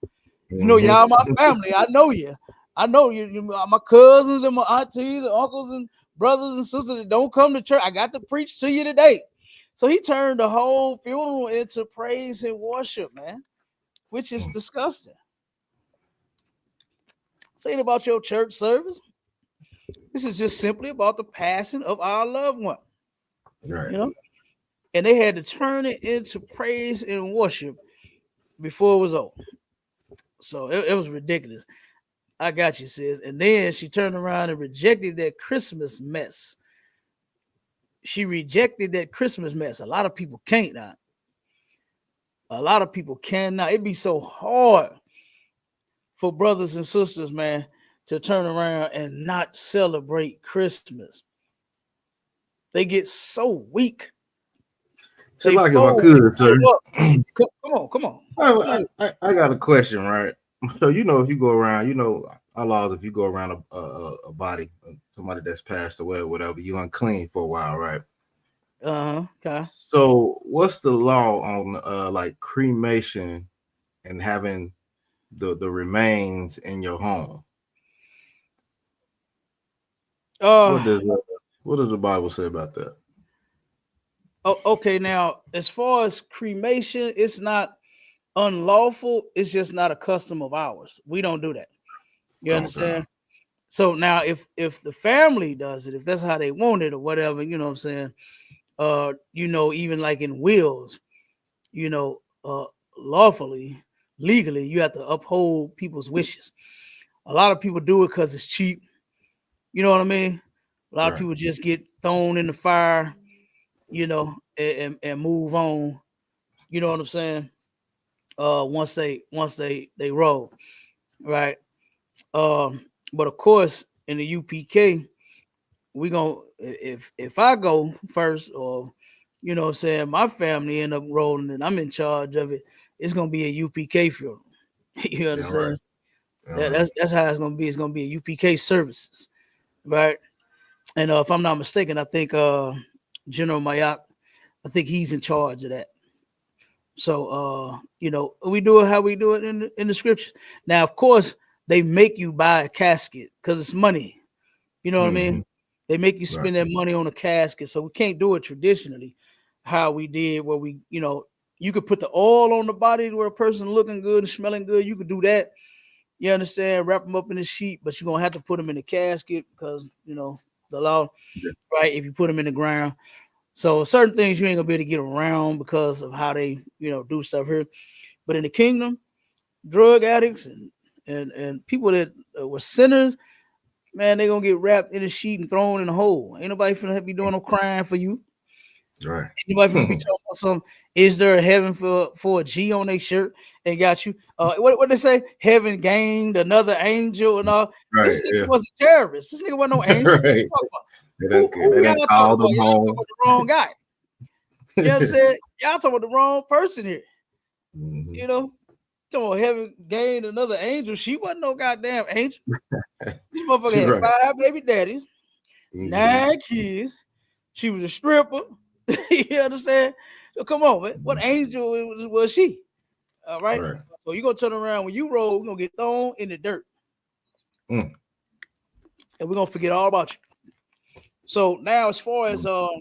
You know, y'all my family. I know you. I know you my cousins and my aunties and uncles and brothers and sisters that don't come to church. I got to preach to you today. So he turned the whole funeral into praise and worship, man, which is disgusting. Say it about your church service. This is just simply about the passing of our loved one. Right. You know? And they had to turn it into praise and worship before it was over. So it was ridiculous. I got you, sis. And then she turned around and rejected that Christmas mess. She rejected that Christmas mess. A lot of people can't now. A lot of people cannot. It'd be so hard for brothers and sisters, man, to turn around and not celebrate Christmas. They get so weak. Say like if I fold. could, sir. Come on. I got a question, right? So if you go around, our laws. If you go around a body, somebody that's passed away or whatever, you unclean for a while, right? Okay. So what's the law on like cremation and having the remains in your home? What Uh, does what does the Bible say about that? okay. Now, as far as cremation, it's not unlawful. It's just not a custom of ours. We don't do that. You Okay. understand? So now, if the family does it, if that's how they want it or whatever, you know what I'm saying? Even like in wills, you know, lawfully, legally, you have to uphold people's wishes. A lot of people do it because it's cheap. You know what I mean? A lot of Right. people just get thrown in the fire, and move on. You know what I'm saying? Once they roll, right? But of course, in the UPK, we gonna if I go first, or what I'm saying, my family end up rolling and I'm in charge of it, it's gonna be a UPK funeral. You Yeah. Right. understand? Yeah. That, Right. that's how it's gonna be. It's gonna be a UPK services, right? And if I'm not mistaken, I think General Mayak, I think he's in charge of that. So we do it how we do it in the scriptures. Now, of course, they make you buy a casket because it's money. You know what I Mm-hmm. mean? They make you Right. spend that money on a casket. So we can't do it traditionally how we did, where you could put the oil on the body where a person looking good and smelling good. You could do that. You understand? Wrap them up in a sheet, but you're gonna have to put them in a casket because the law, Yeah. right? If you put them in the ground. So certain things you ain't gonna be able to get around because of how they, do stuff here. But in the kingdom, drug addicts and people that were sinners, man, they gonna get wrapped in a sheet and thrown in a hole. Ain't nobody finna be doing no crying for you. Right. Anybody finna be talking about some? Is there a heaven for a G on their shirt and got you? What they say? Heaven gained another angel and all. Right. This nigga Yeah. was a terrorist. This nigga wasn't no angel. Right. Who They y'all done talking called about? them Y'all talking home. about the wrong guy. You understand? Y'all talking about the wrong person here. Hmm. You know, talking about heaven gained another angel. She wasn't no goddamn angel. This motherfucker had Right. 5 baby daddies, Hmm. 9 kids. She was a stripper. You understand? So come on, man. What angel was she? All right. Right. So you gonna turn around when you roll, you're gonna get thrown in the dirt, Mm. and we're gonna forget all about you. So now, as far as the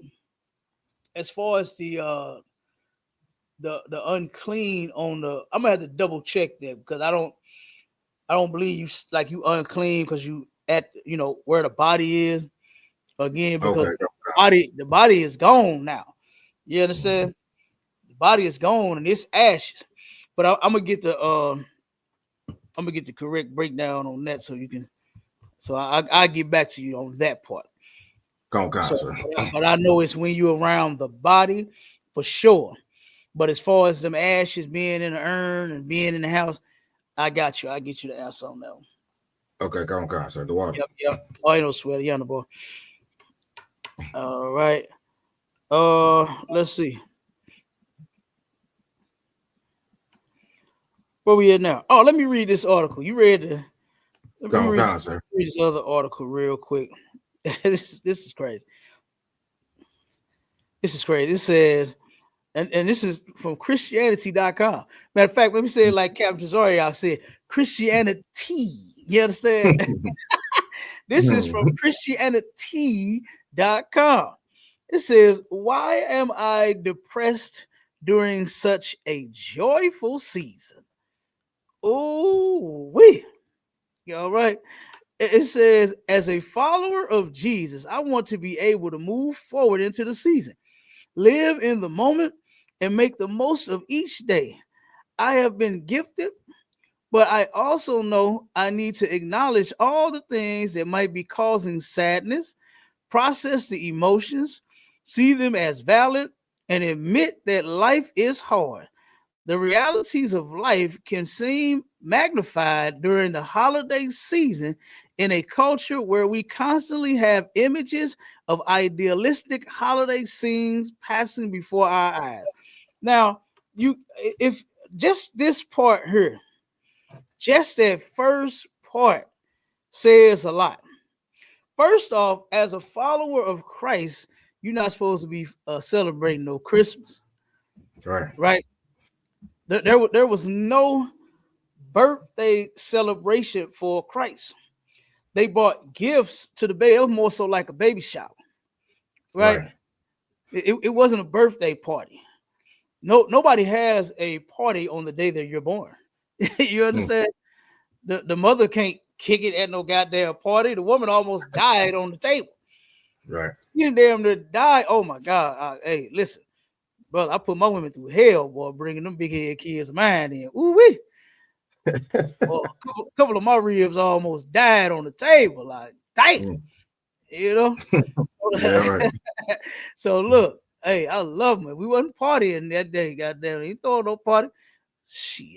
unclean on the, I'm gonna have to double check that because I don't believe like you unclean because you at where the body is again, because Okay. the body is gone now. You understand? The body is gone and it's ashes. But I'm gonna get the correct breakdown on that so you can. So I get back to you on that part. Come So, on, sir. but I know it's when you're around the body for sure. But as far as them ashes being in the urn and being in the house, I got you. I get you the answer on that one. Okay. Come on, sir. The water. Yep. Oh, ain't no sweater. You on the boy. All right. Let's see. Where we at now? Oh, let me read this article. You read the let me Come read, on, sir. read this other article real quick. This is crazy. This is crazy. It says, and this is from Christianity.com. Matter of fact, let me say it like Captain Zoria said, Christianity. You understand? This is from Christianity.com. It says, why am I depressed during such a joyful season? Oh, we. You all right? It says, as a follower of Jesus, I want to be able to move forward into the season, live in the moment, and make the most of each day. I have been gifted, but I also know I need to acknowledge all the things that might be causing sadness, process the emotions, see them as valid, and admit that life is hard. the realities of life can seem magnified during the holiday season in a culture where we constantly have images of idealistic holiday scenes passing before our eyes. Now, if just this part here, just that first part says a lot. First off, as a follower of Christ, you're not supposed to be celebrating no Christmas, Right. right? There was no birthday celebration for Christ. They bought gifts to the baby. It was more so like a baby shower, right? Right. It wasn't a birthday party. Nobody has a party on the day that you're born. You understand? The mother can't kick it at no goddamn party. The woman almost died on the table. Right. You didn't damn near die. Oh my God. Hey, listen, brother, I put my women through hell, boy, bringing them big head kids of mine in. Ooh wee. Well, a couple of my ribs almost died on the table. Like, damn, you know. Yeah, right. So look, hey, I love me. We wasn't partying that day, goddamn. He throwing no party.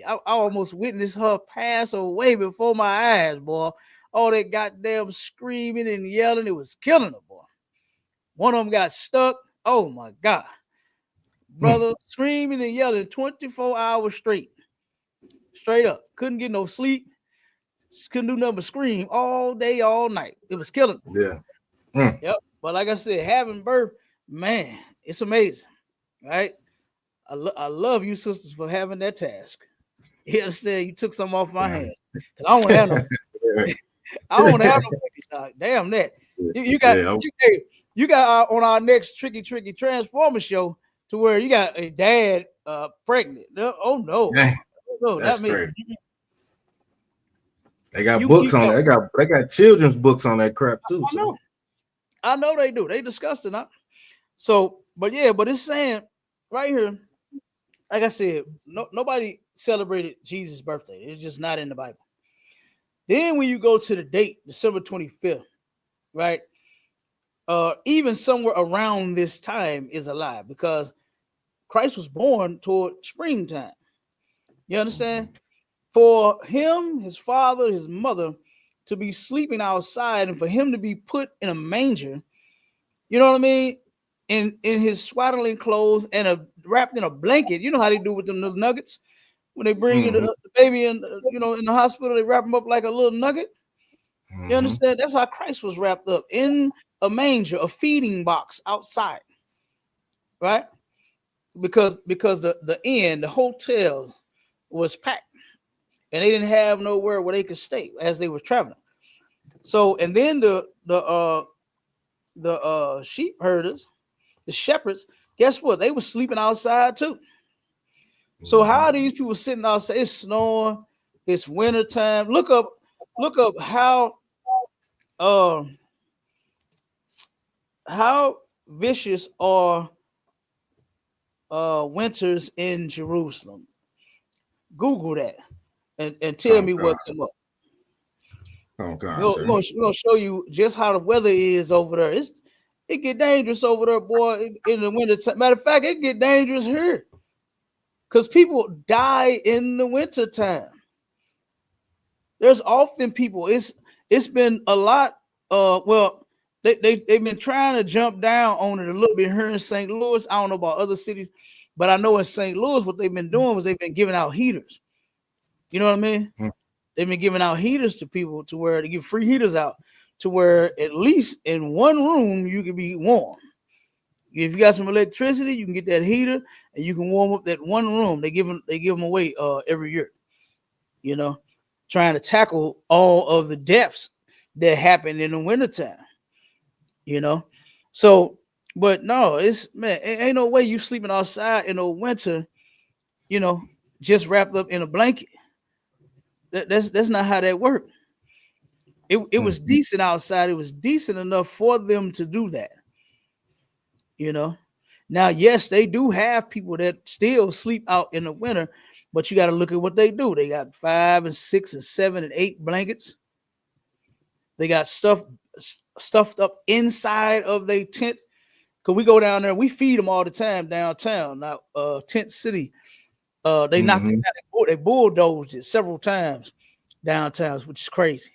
I almost witnessed her pass away before my eyes, boy. All that goddamn screaming and yelling, it was killing her, boy. One of them got stuck. Oh my God. Brother, screaming and yelling 24 hours straight. Straight up. Couldn't get no sleep. Couldn't do nothing but scream all day, all night. It was killing her. Yeah. Yep. But like I said, having birth, man, it's amazing. Right? I love you sisters for having that task. You understand? You took some off my hands. Cause I don't want to have no I don't want to have no babies. Dog. Damn that. You got on our next tricky Transformer show to where you got a dad pregnant. Oh no. Dang. No, That's not me. crazy. They got books on it. They got children's books on that crap too. I know they do. They discussed it. Huh? So, but it's saying right here, like I said, nobody celebrated Jesus' birthday. It's just not in the Bible. Then when you go to the date, December 25th, right? Even somewhere around this time is a lie because Christ was born toward springtime. You understand? For him, his father, his mother to be sleeping outside and for him to be put in a manger, you know what I mean? In his swaddling clothes and wrapped in a blanket. You know how they do with them little nuggets? When they bring the baby in, in the hospital, they wrap him up like a little nugget. You understand? That's how Christ was wrapped up in a manger, a feeding box outside, right? Because the inn, the hotels was packed, and they didn't have nowhere where they could stay as they were traveling. So, and then the sheep herders, the shepherds, guess what? They were sleeping outside too. So how are these people sitting outside? It's snowing, it's wintertime. Look up how vicious are winters in Jerusalem. Google that and tell me what come up. Oh God, we're gonna show you just how the weather is over there. It get dangerous over there, boy, in the winter time. Matter of fact, it get dangerous here. Because people die in the winter time. There's often people, it's been a lot, they've been trying to jump down on it a little bit here in St. Louis. I don't know about other cities, but I know in St. Louis, what they've been doing was they've been giving out heaters. You know what I mean? They've been giving out heaters to people to where they give free heaters out to where at least in one room you can be warm. If you got some electricity, you can get that heater and you can warm up that one room. They give them away every year, trying to tackle all of the deaths that happen in the wintertime, So, but no, ain't no way you sleeping outside in the winter, just wrapped up in a blanket. That's not how that worked. It was decent outside. It was decent enough for them to do that. Now, yes, they do have people that still sleep out in the winter, but you got to look at what they do. They got 5 and 6 and 7 and 8 blankets. They got stuffed up inside of their tent. Cause we go down there, we feed them all the time downtown. Now, Tent City They knocked it down. They bulldozed it several times downtown, which is crazy.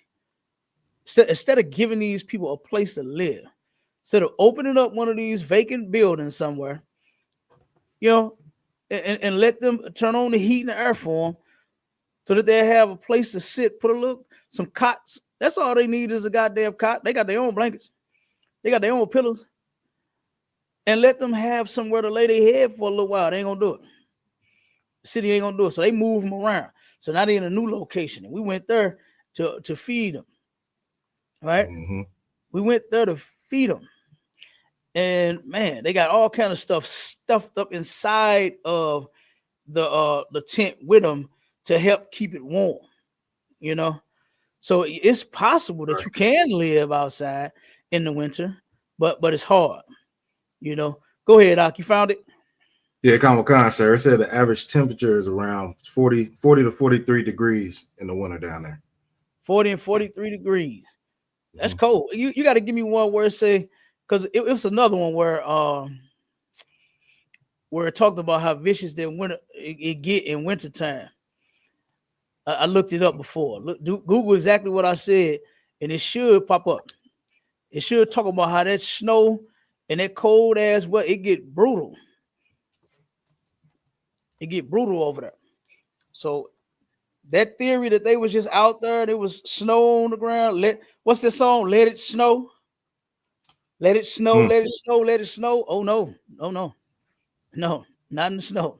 Instead of giving these people a place to live, instead of opening up one of these vacant buildings somewhere, and let them turn on the heat and the air for them so that they have a place to sit, put some cots. That's all they need is a goddamn cot. They got their own blankets. They got their own pillows. And let them have somewhere to lay their head for a little while. They ain't gonna do it. The city ain't gonna do it. So they move them around. So now they're in a new location. And we went there to feed them. Right? We went there to feed them. And man, they got all kind of stuff stuffed up inside of the tent with them to help keep it warm. So it's possible that you can live outside in the winter, but it's hard. Go ahead, Doc. You found it? Yeah, Comic-Con, sir. It said the average temperature is around 40 to 43 degrees in the winter down there. 40 and 43 degrees. That's cold. You got to give me one where it say, because it was another one where it talked about how vicious it get in wintertime. I looked it up before. Google exactly what I said, and it should pop up. It should talk about how that snow and that cold ass it get brutal. It get brutal over there. So that theory that they was just out there, there was snow on the ground. What's the song? Let it snow. Let it snow. Let it snow. Let it snow. Oh no, not in the snow.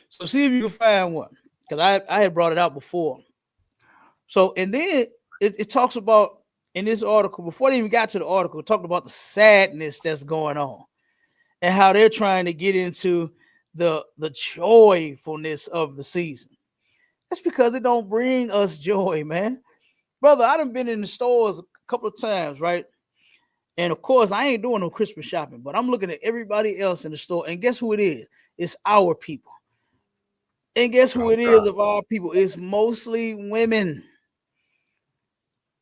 So see if you can find one, because I had brought it out before. So and then it talks about in this article, before they even got to the article, it talked about the sadness that's going on and how they're trying to get into the joyfulness of the season. That's because it don't bring us joy, man. Brother, I done been in the stores a couple of times, right? And of course, I ain't doing no Christmas shopping, but I'm looking at everybody else in the store. And guess who it is? It's our people. And guess who it is of our people? It's mostly women.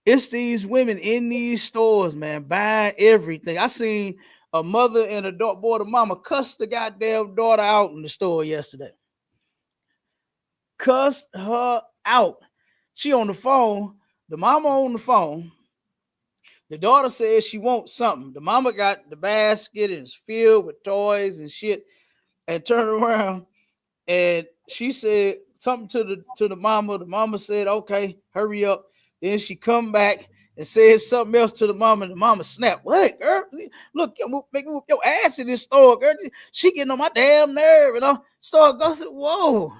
It's these women in these stores, man, buying everything. I seen a mother and a daughter, boy, the mama cussed the goddamn daughter out in the store yesterday. Cussed her out. She on the phone. The mama on the phone. The daughter says she wants something. The mama got the basket and it's filled with toys and shit, and turned around and she said something to the mama. The mama said, "Okay, hurry up." Then she come back and said something else to the mama, and the mama snapped. "What, girl? Look, make your ass in this store, girl. She getting on my damn nerve." And I started going, "Whoa.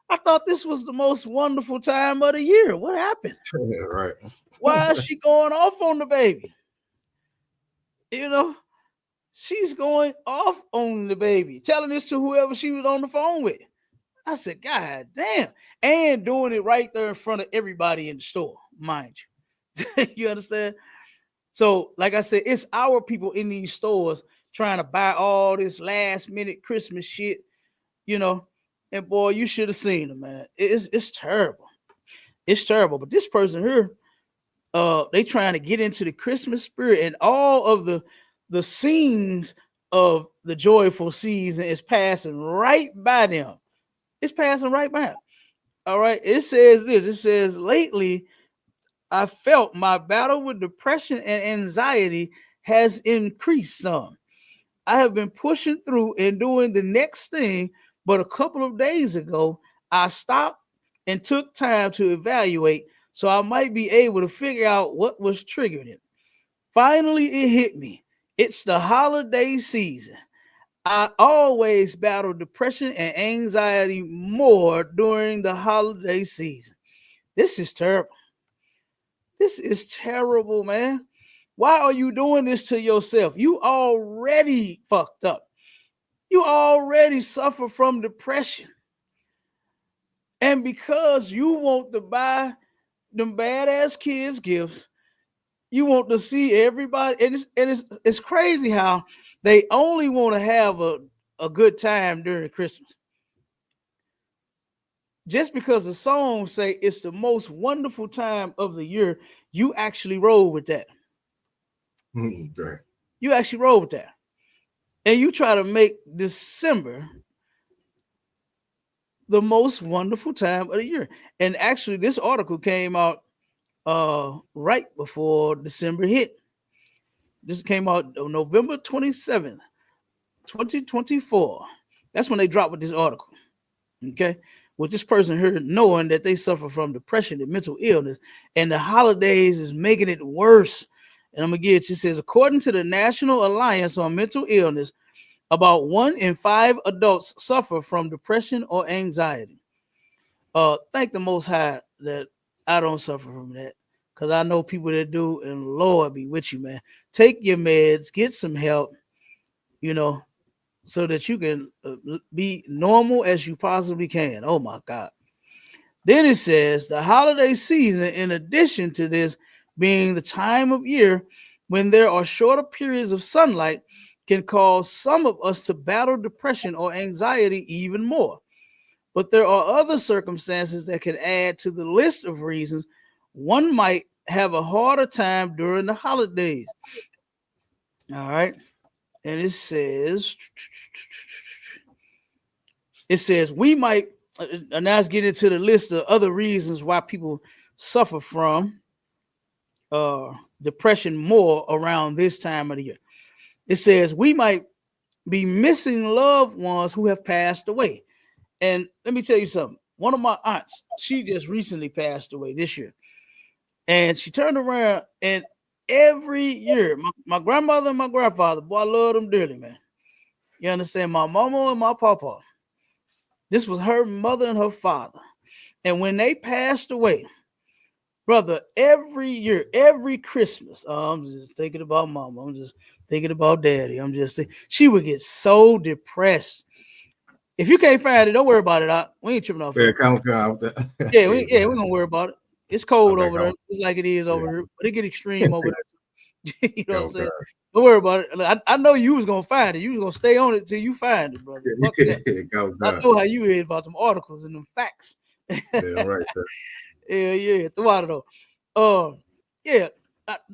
I thought this was the most wonderful time of the year. What happened?" Yeah, right. Why is she going off on the baby? She's going off on the baby, telling this to whoever she was on the phone with. I said, God damn. And doing it right there in front of everybody in the store, mind you. You understand? So, like I said, it's our people in these stores trying to buy all this last minute Christmas shit, and boy, you should have seen them, man. It's terrible. It's terrible. But this person here, they trying to get into the Christmas spirit, and all of the scenes of the joyful season is passing right by them. It's passing right by. All right. It says this. It says, lately, I felt my battle with depression and anxiety has increased some. I have been pushing through and doing the next thing, but a couple of days ago, I stopped and took time to evaluate so I might be able to figure out what was triggering it. Finally, it hit me. It's the holiday season. I always battle depression and anxiety more during the holiday season. This is terrible. This is terrible, man. Why are you doing this to yourself? You already fucked up. You already suffer from depression. And because you want to buy them badass kids gifts, you want to see everybody, and it's crazy how they only want to have a good time during Christmas. Just because the songs say it's the most wonderful time of the year, you actually roll with that. Right. You actually roll with that. And you try to make December the most wonderful time of the year. And actually, this article came out right before December hit. This came out on November 27th, 2024. That's when they dropped with this article. Okay. With this person here knowing that they suffer from depression and mental illness, and the holidays is making it worse. And I'm gonna get it. She says, according to the National Alliance on Mental Illness, about 1 in 5 adults suffer from depression or anxiety. Thank the Most High that I don't suffer from that, because I know people that do, and Lord be with you, man. Take your meds, get some help, you know, so that you can be normal as you possibly can. Oh my God. Then it says the holiday season, in addition to this being the time of year when there are shorter periods of sunlight, can cause some of us to battle depression or anxiety even more. But there are other circumstances that can add to the list of reasons one might have a harder time during the holidays. All right. And it says we might, now let's get into the list of other reasons why people suffer from depression more around this time of the year. It says we might be missing loved ones who have passed away. And let me tell you something. One of my aunts, she just recently passed away this year. And she turned around, and every year, my grandmother and my grandfather, boy, I love them dearly, man. You understand? My mama and my papa. This was her mother and her father. And when they passed away, brother, every year, every Christmas, I'm just thinking about mama. I'm just thinking about daddy. I'm just thinking, she would get so depressed. If you can't find it, don't worry about it. We ain't tripping off. Yeah, come. Yeah, we're gonna worry about it. It's cold over there, just like it is over here, but it get extreme over there. You know what I'm saying? Don't worry about it. I know you was gonna find it. You was gonna stay on it till you find it, brother. I know how you is about them articles and them facts. Yeah, right. Yeah, throughout it all. Yeah,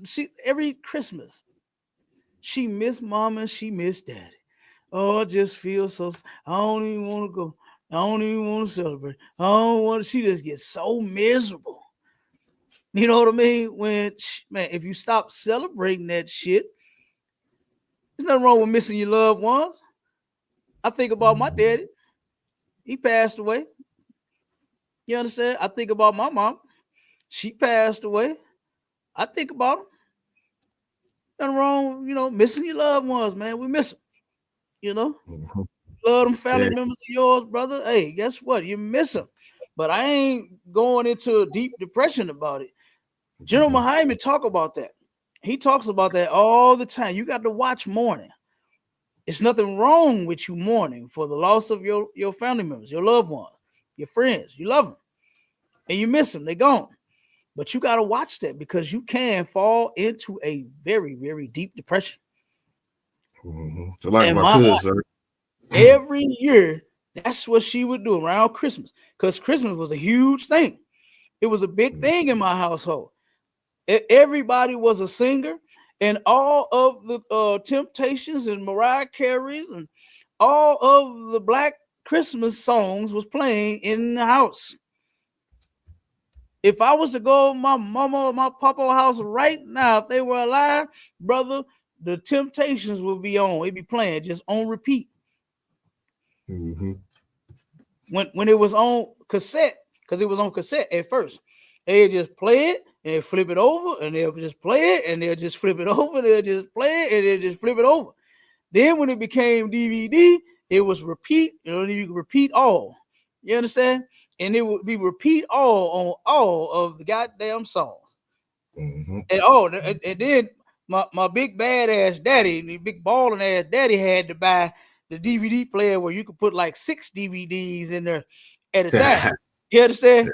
she every Christmas she missed mama and she missed daddy. Oh, I just feel so. I don't even want to go. I don't even want to celebrate. I don't want. She just gets so miserable. You know what I mean? When man, if you stop celebrating that shit, there's nothing wrong with missing your loved ones. I think about my daddy. He passed away. You understand? I think about my mom. She passed away. I think about him. Nothing wrong, missing your loved ones, man. We miss them. Love them family members of yours, brother. Hey, guess what? You miss them. But I ain't going into a deep depression about it. General Muhammad talk about that. He talks about that all the time. You got to watch mourning. It's nothing wrong with you mourning for the loss of your family members, your loved ones, your friends. You love them. And you miss them. They're gone. But you got to watch that, because you can fall into a very, very deep depression. So like my cousin, sir. Every year, that's what she would do around Christmas, because Christmas was a huge thing. It was a big thing in my household. Everybody was a singer, and all of the Temptations and Mariah Carey and all of the Black Christmas songs was playing in the house. If I was to go to my mama or my papa house right now, if they were alive, brother, the Temptations would be on. It'd be playing just on repeat. When it was on cassette, because it was on cassette at first, they just play it and they flip it over, and they'll just play it and they'll just flip it over, they'll just play it and they'll just flip it over. Then when it became DVD, it was repeat. You repeat all. You understand? And it would be repeat all on all of the goddamn songs. And then my big badass daddy, the big balling ass daddy, had to buy the DVD player where you could put like 6 DVDs in there at a time. You understand?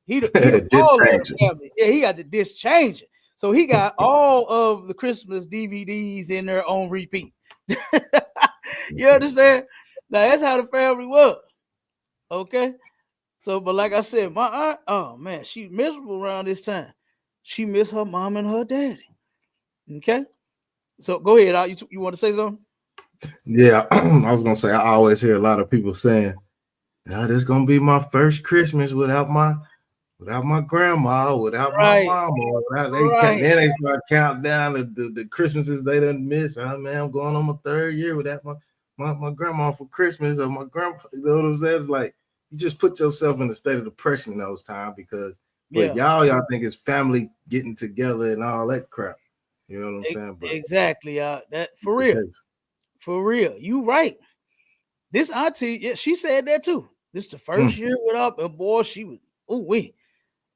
He all of the family. Yeah, he got the disc changer. So he got all of the Christmas DVDs in there on repeat. You understand? Now that's how the family was. Okay. So, but like I said, my aunt, oh man, she's miserable around this time. She missed her mom and her daddy. Okay. So go ahead. You want to say something? Yeah, I was gonna say, I always hear a lot of people saying Now this gonna be my first Christmas without my grandma, without my Right, mama. right. Then they start counting down the Christmases they done missed. Oh man, I'm going on my third year without my grandma for Christmas or my grandpa. You know what I'm saying? It's like you just put yourself in a state of depression in those times because but Yeah, y'all think it's family getting together and all that crap. You know what I'm saying? But exactly. That for the real, case. for real. You right. This auntie, yeah, she said that too. This the first Mm. year without, and boy, she was. Oh wait,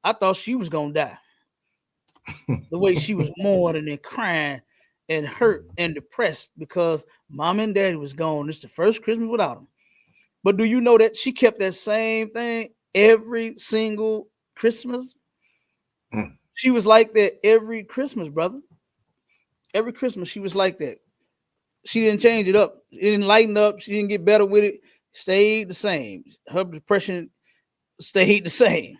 I thought she was gonna die. The way she was mourning and crying and hurt and depressed because mom and daddy was gone. This the first Christmas without them. But do you know that she kept that same thing every single Christmas? Mm. She was like that every Christmas, brother. Every Christmas she was like that. She didn't change it up. She didn't lighten up. She didn't get better with it. Stayed the same. Her depression stayed the same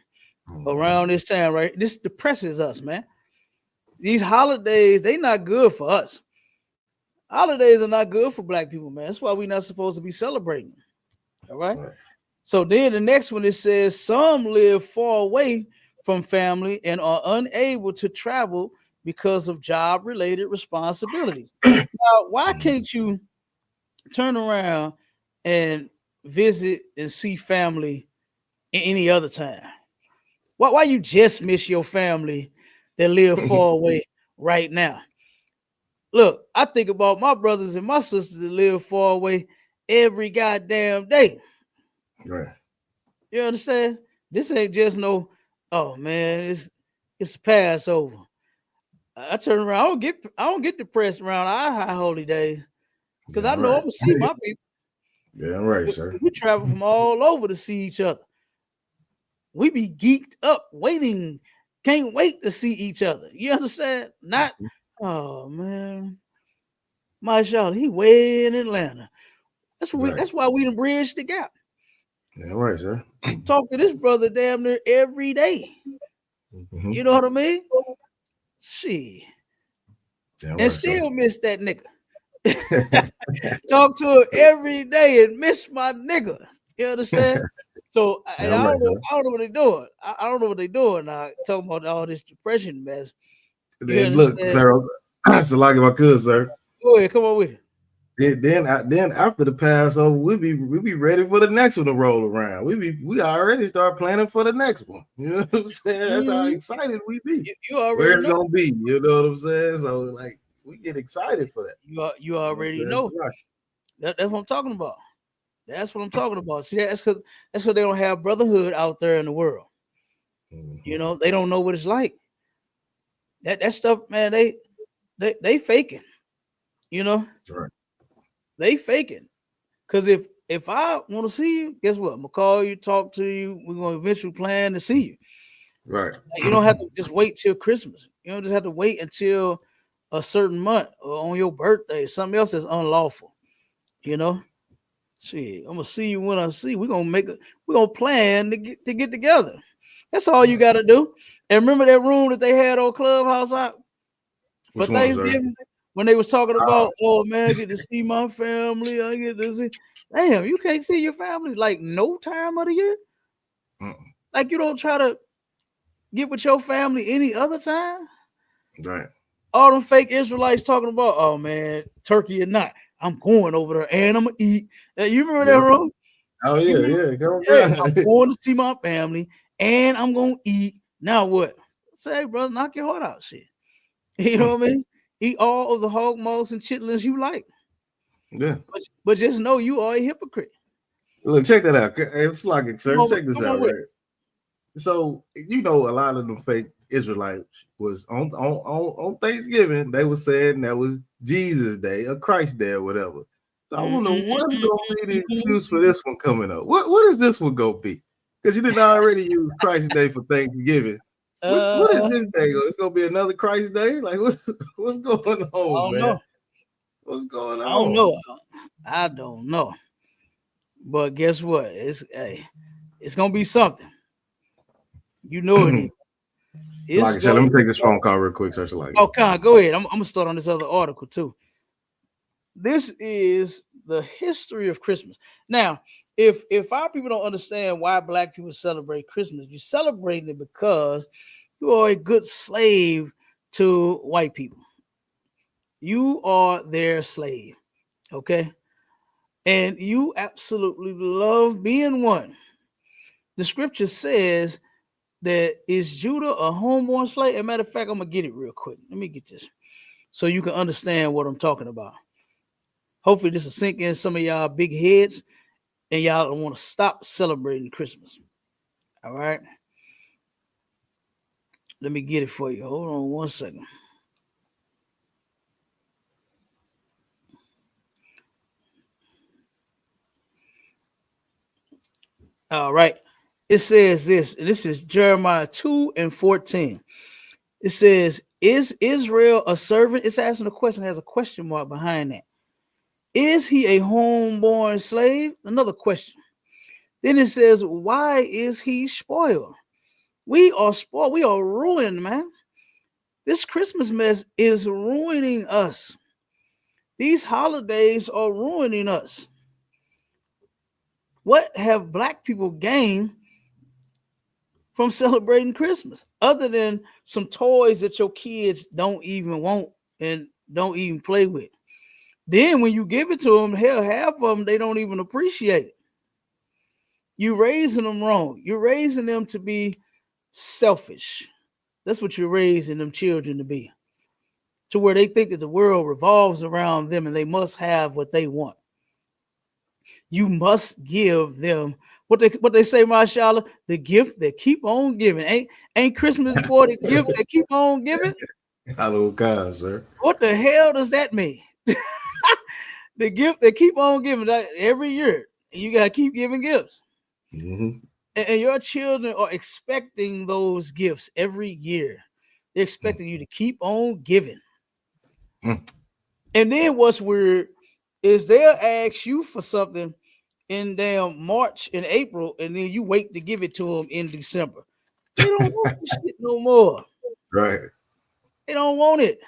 around this time, right? This depresses us, man. These holidays, they not good for us. Holidays are not good for black people, man. That's why we're not supposed to be celebrating. All right. Right. So then the next one it says some live far away from family and are unable to travel because of job related responsibilities. Now, why can't you turn around and visit and see family any other time? Why you just miss your family that live far away right now? Look, I think about my brothers and my sisters that live far away every goddamn day. Right. You understand? This ain't just no, oh man, it's Passover. I turn around, I don't get depressed around our high holy days because I Damn know I'm right. gonna see my people. Damn right, sir. We travel from all over to see each other. We be geeked up, waiting, can't wait to see each other. You understand? Not, oh man, Marshall, he way in Atlanta. Right. That's why we done bridged the gap. Damn right, sir. Talk to this brother damn near every day. Mm-hmm. You know what I mean? Shit. Damn And right, sir. still miss that nigga. Talk to him every day and miss my nigga. You understand? So I Damn right, don't know. sir. I don't know what they're doing. I don't know what they're doing now. Talking about all this depression mess. You Then look, understand? sir. It's like if I could, sir. Go ahead, come on with it. Then after the Passover, we be ready for the next one to roll around. We already start planning for the next one. You know what I'm saying? That's how Mhm. excited we be. You Where already it's know. gonna be. You know what I'm saying? So like we get excited for that. You You know what already I'm saying? know. That's what I'm talking about. That's what I'm talking about. See, that's because they don't have brotherhood out there in the world. You Mhm. know, they don't know what it's like. That stuff, man. They faking. You know, Right. they faking. Cause if I want to see you, guess what? I'm gonna call you, talk to you. We're gonna eventually plan to see you. Right. Like, you don't have to just wait till Christmas. You don't just have to wait until a certain month or on your birthday. Something else is unlawful. You know. Shit, I'm gonna see you when I see. We're gonna plan to get together. That's all you Right. gotta do. And remember that room that they had on Clubhouse out for Which one, sir? Thanksgiving when they was talking Oh, about, oh man, I get to see my family. I get to see. Damn, you can't see your family like no time of the year. mm, Like you don't try to get with your family any other time. right. All them fake Israelites talking about, oh man, turkey or not, I'm going over there and I'm gonna eat. You remember that Yeah. room? Oh You yeah, remember? yeah. Come Hey, I'm on. going to see my family and I'm gonna eat. Now what? Say, brother, knock your heart out, shit. You know what I mean? Eat all of the hog moss and chitlins you like, Yeah. but just know you are a hypocrite. Look, check that out. It's like it, Come sir. on, Check this come out, on with right? So you know, a lot of them fake Israelites was on Thanksgiving. They were saying that was Jesus' day or Christ day or whatever. So I it. wonder what's gonna be the Mhm. excuse for this one coming up. What is this one gonna be? Because you didn't already use Christ day for Thanksgiving. What is Uh, this day? It's gonna be another Christ day? Like what's going I on, don't man? know. What's going I don't on? know. I don't know. But guess what? It's gonna be something. You know it is. Like It's I said, let gonna me be take this phone something. call real quick, sir. Like Oh, Con, go ahead. I'm gonna start on this other article too. This is the history of Christmas. Now, if our people don't understand why black people celebrate Christmas, you're celebrating it because you are a good slave to white people. You are their slave, okay? And you absolutely love being one. The scripture says that is Judah a homeborn slave? As a matter of fact, I'm gonna get it real quick. Let me get this so you can understand what I'm talking about. Hopefully, this will sink in some of y'all big heads and y'all don't want to stop celebrating Christmas. All right. Let me get it for you. Hold on one second. All right. It says this, and this is Jeremiah 2:14. It says, is Israel a servant? It's asking a question, has a question mark behind that. Is he a homeborn slave? Another question. Then it says, why is he spoiled? We are spoiled. We are ruined, man. This Christmas mess is ruining us. These holidays are ruining us. What have black people gained from celebrating Christmas other than some toys that your kids don't even want and don't even play with? Then when you give it to them, hell, half of them, they don't even appreciate it. You're raising them wrong. You're raising them to be selfish. That's what you're raising them children to be. To where they think that the world revolves around them and they must have what they want. You must give them what they say, mashallah, the gift that keep on giving. Ain't Christmas for the gift that keep on giving? Hello, guys, sir. What the hell does that mean? The gift that keep on giving that every year. And you gotta keep giving gifts. Mm-hmm. And your children are expecting those gifts every year. They're expecting you to keep on giving. Mm. And then what's weird is they'll ask you for something in damn March and April, and then you wait to give it to them in December. They don't want this shit no more. Right. They don't want it.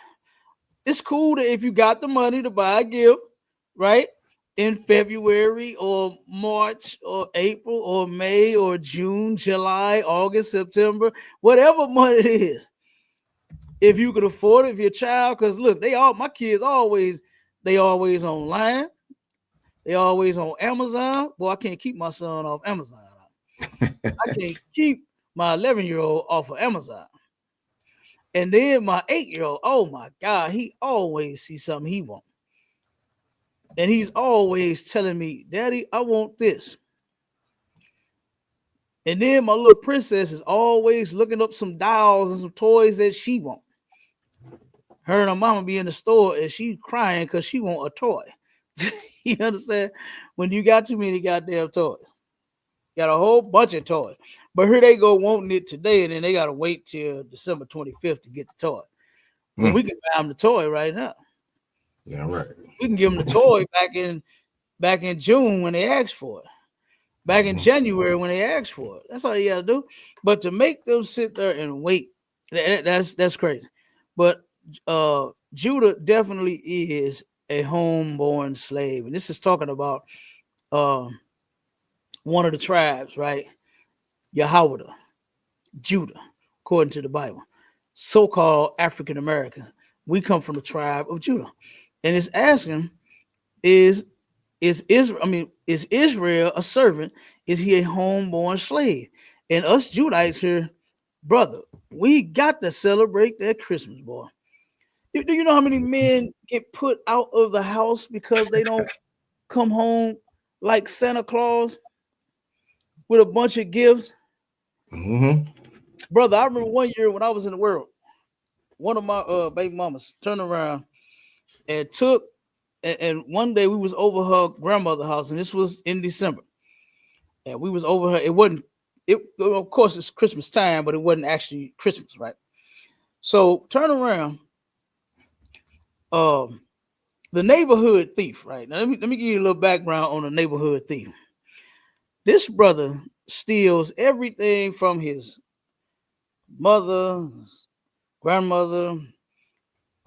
It's cool that if you got the money to buy a gift, right? In February or March or April or May or June, July, August, September, whatever month it is. If you could afford it, if your child, because look, my kids always online. They always on Amazon. Boy, I can't keep my son off Amazon. I can't keep my 11-year-old off of Amazon. And then my 8-year-old, oh my God, he always sees something he wants. And he's always telling me, Daddy, I want this. And then my little princess is always looking up some dolls and some toys that she wants. Her and her mama be in the store and she crying because she want a toy. You understand? When you got too many goddamn toys. Got a whole bunch of toys. But here they go wanting it today, and then they got to wait till December 25th to get the toy. But we can buy them the toy right now. Yeah, right. We can give them the toy back in June when they asked for it. Back in January when they asked for it. That's all you got to do. But to make them sit there and wait, that's crazy. But Judah definitely is a homeborn slave. And this is talking about one of the tribes, right? YAHANNA, Judah, according to the Bible. So-called African Americans. We come from the tribe of Judah. And it's asking, is Israel a servant? Is he a homeborn slave? And us Judites here, brother, we got to celebrate that Christmas, boy. Do you know how many men get put out of the house because they don't come home like Santa Claus with a bunch of gifts? Mm-hmm. Brother, I remember one year when I was in the world, one of my baby mamas turned around and and one day we was over her grandmother's house, and this was in December. And we was over her. It of course it's Christmas time, but it wasn't actually Christmas, right? So turn around. The neighborhood thief, right? Now let me give you a little background on the neighborhood thief. This brother steals everything from his mother, his grandmother,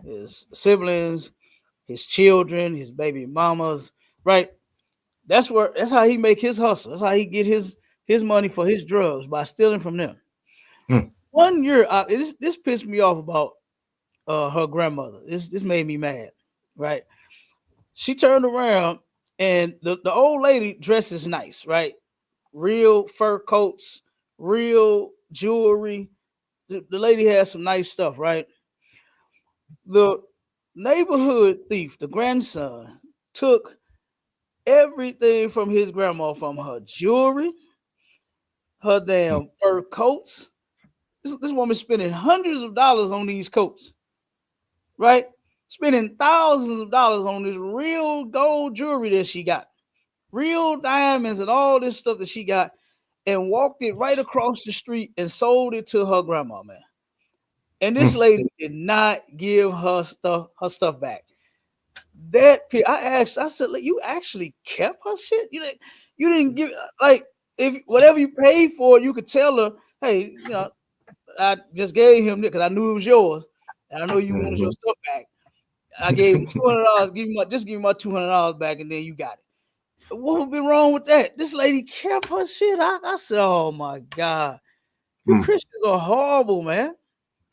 his siblings, his children, his baby mamas, right? That's how he make his hustle. That's how he get his money for his drugs, by stealing from them. Mm. One year, this pissed me off about her grandmother. This made me mad, right? She turned around and the old lady dresses nice, right? Real fur coats, real jewelry. The lady has some nice stuff, right? The neighborhood thief, the grandson, took everything from his grandma, from her jewelry, her Mm. damn fur coats. This woman spending hundreds of dollars on these coats, right? Spending thousands of dollars on this real gold jewelry that she got, real diamonds and all this stuff that she got, and walked it right across the street and sold it to her grandma, man. And this Mm. lady did not give her stuff back. That I asked, I said, like, you actually kept her shit? You didn't give, like, if whatever you paid for, you could tell her, hey, I just gave him this because I knew it was yours, and I know you wanted your Mhm. stuff back. I gave him $200. Give me my $200 back, and then you got it. What would be wrong with that? This lady kept her shit. I said, oh my God, you Mm. Christians are horrible, man.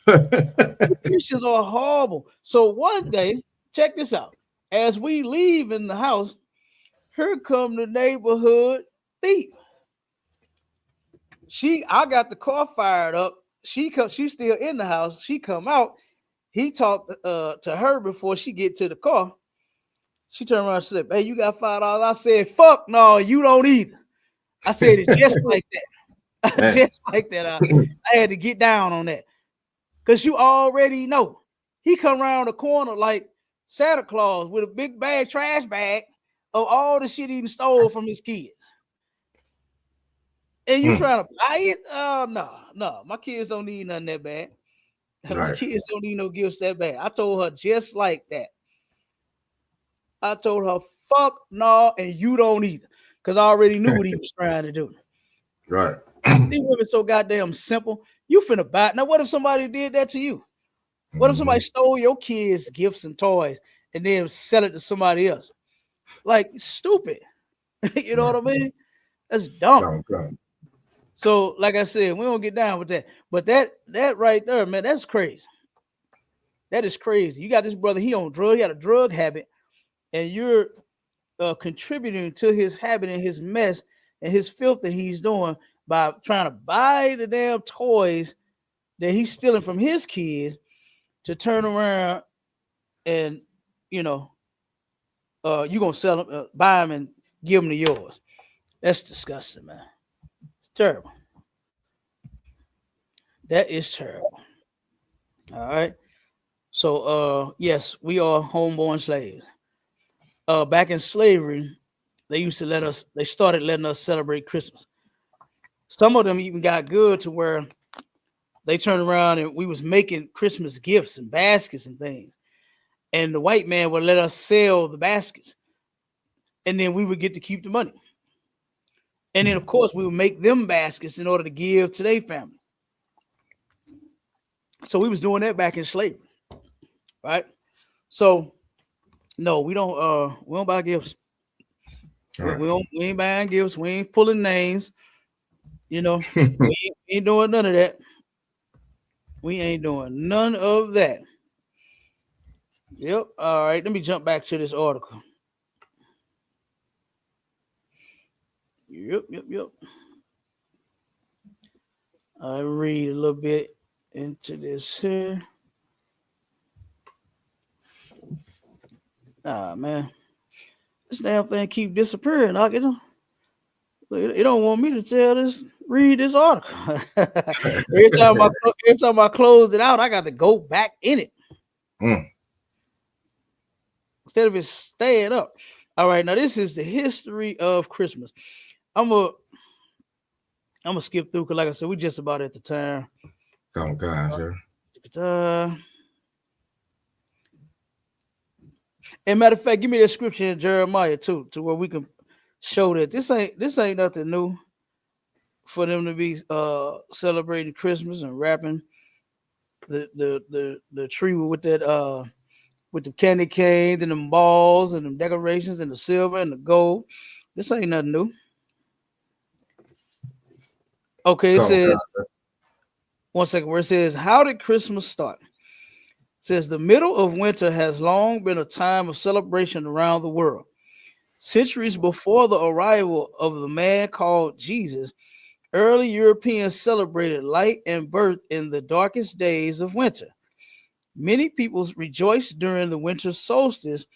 You Christians are horrible. So one day, check this out. As we leave in the house, here come the neighborhood thief. I got the car fired up. She's still in the house. She come out. He talked to her before she get to the car. She turned around and said, hey, you got $5. I said, fuck no, you don't either. I said it just like that. Just like that. I had to get down on that. Because you already know. He come around the corner like Santa Claus with a big bag, trash bag of all the shit he stole from his kids. And you Mm. trying to buy it? No. My kids don't need nothing that bad. My Right. kids don't need no gifts that bad. I told her just like that. I told her, fuck no, and you don't either. Because I already knew what he was trying to do. Right. These women so goddamn simple. You finna buy it. Now, what if somebody did that to you? What if somebody stole your kids' gifts and toys and then sell it to somebody else? Like, stupid. You know what I mean? That's dumb. Come. So, like I said, we don't get down with that. But that right there, man, that's crazy. That is crazy. You got this brother, he on drug, he had a drug habit, and you're contributing to his habit and his mess and his filth that he's doing by trying to buy the damn toys that he's stealing from his kids to turn around and, you know, you're going to sell them, buy them and give them to yours. That's disgusting, man. It's terrible. That is terrible. All right. So, yes, we are homeborn slaves. Back in slavery, they started letting us celebrate Christmas. Some of them even got good to where they turned around and we was making Christmas gifts and baskets and things. And the white man would let us sell the baskets. And then we would get to keep the money. And then, of course, we would make them baskets in order to give to their family. So we was doing that back in slavery, right? So no, we don't buy gifts. Right. We ain't buying gifts. We ain't pulling names. You know, we ain't doing none of that. We ain't doing none of that. Yep. All right. Let me jump back to this article. Yep. I read a little bit into this here. Ah, man. This damn thing keep disappearing. Like, it don't want me to read this article. every time I close it out, I got to go back in it. Mm. Instead of it staying up. All right, now this is the history of Christmas. I'm gonna skip through because, like I said, we just about at the time. Come, sir. And matter of fact, give me the scripture in Jeremiah too, to where we can show that this ain't nothing new for them to be celebrating Christmas and wrapping the tree with that with the candy canes and them balls and them decorations and the silver and the gold. This ain't nothing new. Okay, it Come on, says, one second, where it says, how did Christmas start? It says, the middle of winter has long been a time of celebration around the world. Centuries before the arrival of the man called Jesus, early Europeans celebrated light and birth in the darkest days of winter. Many peoples rejoiced during the winter solstice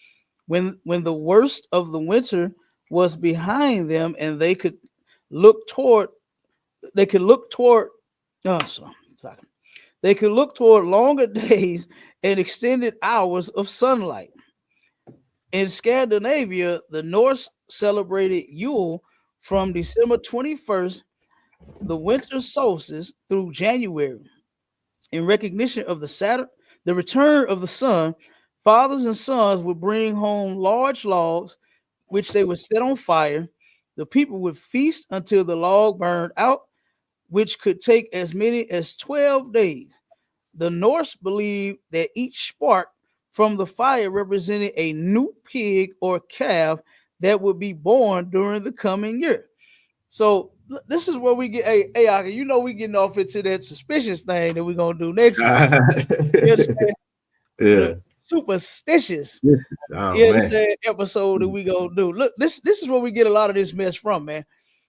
when the worst of the winter was behind them and look toward they could look toward oh, sorry. They could look toward longer days and extended hours of sunlight. In Scandinavia, the Norse celebrated Yule from December 21st, the winter solstice, through January. In recognition of the return of the sun, fathers and sons would bring home large logs, which they would set on fire. The people would feast until the log burned out, which could take as many as 12 days. The Norse believed that each spark from the fire represented a new pig or calf that would be born during the coming year. So this is where we get, hey, Aka, you know, we getting off into that suspicious thing that we're gonna do next year. You understand? yeah. The superstitious, Oh you man. understand, episode that we gonna do. Look, this is where we get a lot of this mess from, man,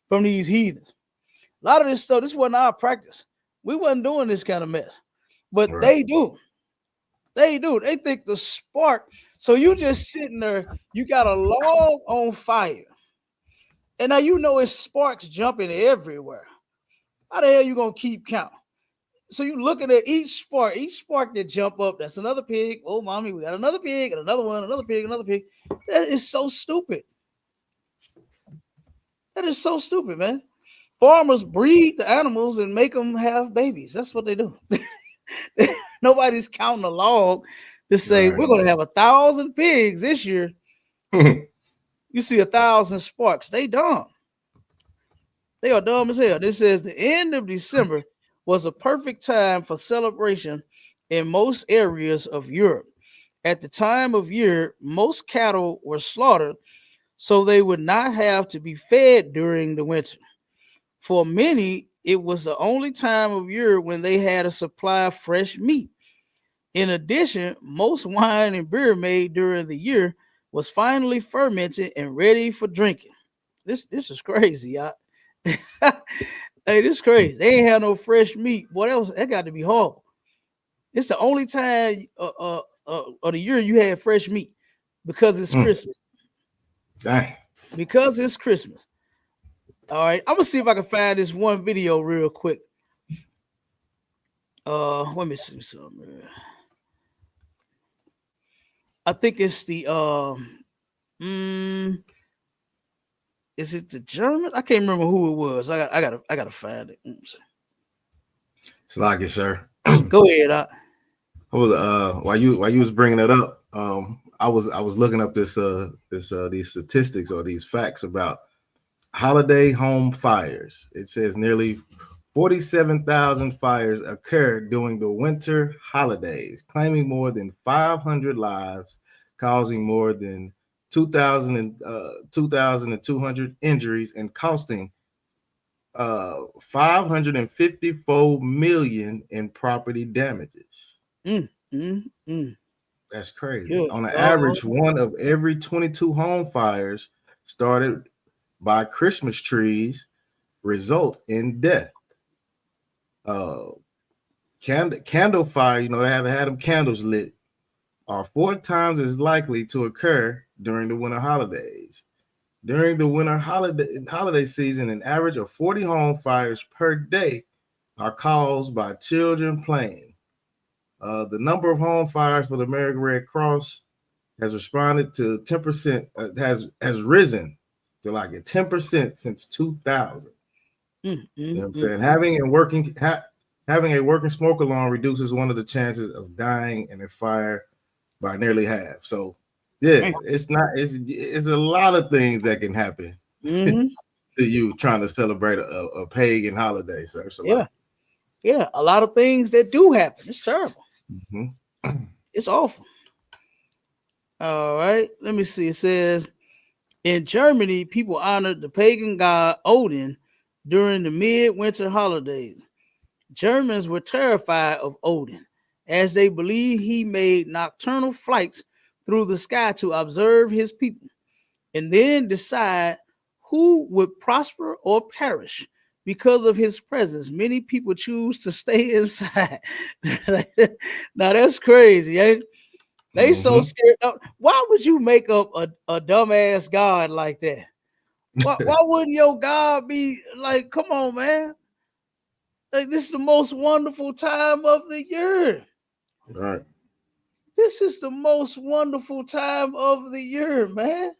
from these heathens. A lot of this stuff, this wasn't our practice. We wasn't doing this kind of mess, but Right. they do. They do. They think the spark. So you just sitting there, you got a log on fire, and now you know it's sparks jumping everywhere. How the hell you gonna keep count? So you looking at each spark that jump up, that's another pig. Oh, mommy, we got another pig and another one, another pig, another pig. That is so stupid. That is so stupid, man. Farmers breed the animals and make them have babies. That's what they do. Nobody's counting a log to say Right. we're going to have 1,000 pigs this year. You see 1,000 sparks. They dumb. They are dumb as hell. This says the end of December was a perfect time for celebration in most areas of Europe. At the time of year, most cattle were slaughtered so they would not have to be fed during the winter. For many, it was the only time of year when they had a supply of fresh meat. In addition, most wine and beer made during the year was finally fermented and ready for drinking. This is crazy, y'all. Hey, this is crazy. They ain't have no fresh meat. What else? That got to be horrible. It's the only time of the year you had fresh meat because it's Christmas. Dang. Because it's Christmas. All right, I'm gonna see if I can find this one video real quick. Let me see something. I think it's the is it the German? I can't remember who it was. I gotta find it. It's like it, sir. Go ahead. While you was bringing it up, I was looking up these statistics or these facts about holiday home fires. It says nearly 47,000 fires occur during the winter holidays, claiming more than 500 lives, causing more than 2,200 injuries, and costing 554 million in property damages. That's crazy. Good. On an average, one of every 22 home fires started by Christmas trees result in death. Candle fire, they have had them candles lit, are 4 times as likely to occur during the winter holidays. During the winter holiday season, an average of 40 home fires per day are caused by children playing. The number of home fires for the American Red Cross has responded to 10%, has risen to like a 10% since 2000. You know what I'm saying? Having a working smoke alarm reduces one of the chances of dying in a fire by nearly half. So yeah, it's a lot of things that can happen to you trying to celebrate a pagan holiday. So yeah, a lot of things that do happen. It's terrible. It's awful. All right, let me see. It says In Germany, people honored the pagan god Odin during the midwinter holidays. Germans were terrified of Odin, as they believed he made nocturnal flights through the sky to observe his people and then decide who would prosper or perish. Because of his presence, many people choose to stay inside. Now that's crazy, ain't it? They so scared. Why would you make up a dumbass god like that? Why wouldn't your God be like, come on, man? Like, this is the most wonderful time of the year. Right. This is the most wonderful time of the year, man.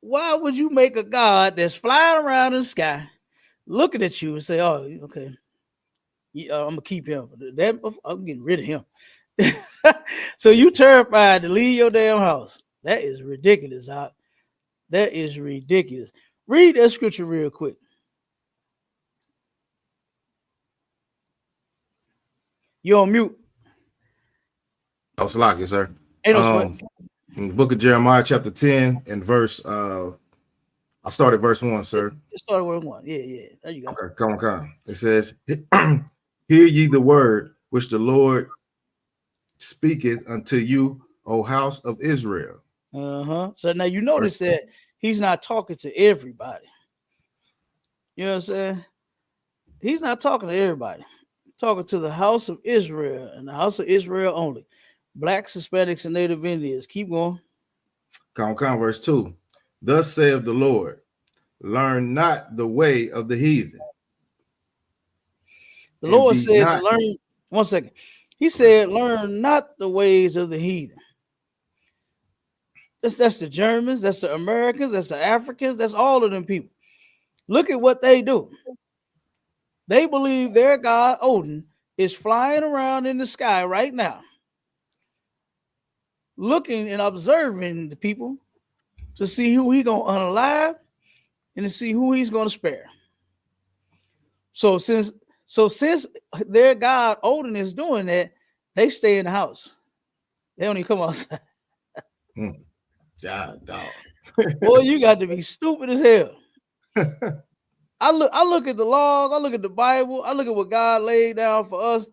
Why would you make a God that's flying around in the sky, looking at you and say, oh, okay, yeah, I'm gonna keep him. I'm getting rid of him. So you terrified to leave your damn house. That is ridiculous, Doc. That is ridiculous. Read that scripture real quick. You're on mute. I was locking, sir. Ain't no sweat. In the book of Jeremiah, chapter 10, and verse I started verse 1, sir. Just started with 1. Yeah. There you go. Okay, come on. It says, hear ye the word which the Lord speaketh unto you, O house of Israel. So now you notice that he's not talking to everybody. You know what I'm saying? He's not talking to everybody. He's talking to the house of Israel and the house of Israel only. Blacks, Hispanics, and Native Indians. Keep going. Come on, verse 2. Thus saith the Lord, learn not the way of the heathen. The Lord said to learn. 1 second. He said, learn not the ways of the heathen. That's the Germans, that's the Americans, that's the Africans, that's all of them people. Look at what they do. They believe their god Odin is flying around in the sky right now, looking and observing the people to see who he's going to unalive and to see who he's going to spare. So since their god Odin is doing that, they stay in the house. They don't even come outside. God, dog. Boy, you got to be stupid as hell. I look at the laws, I look at the Bible, I look at what God laid down for us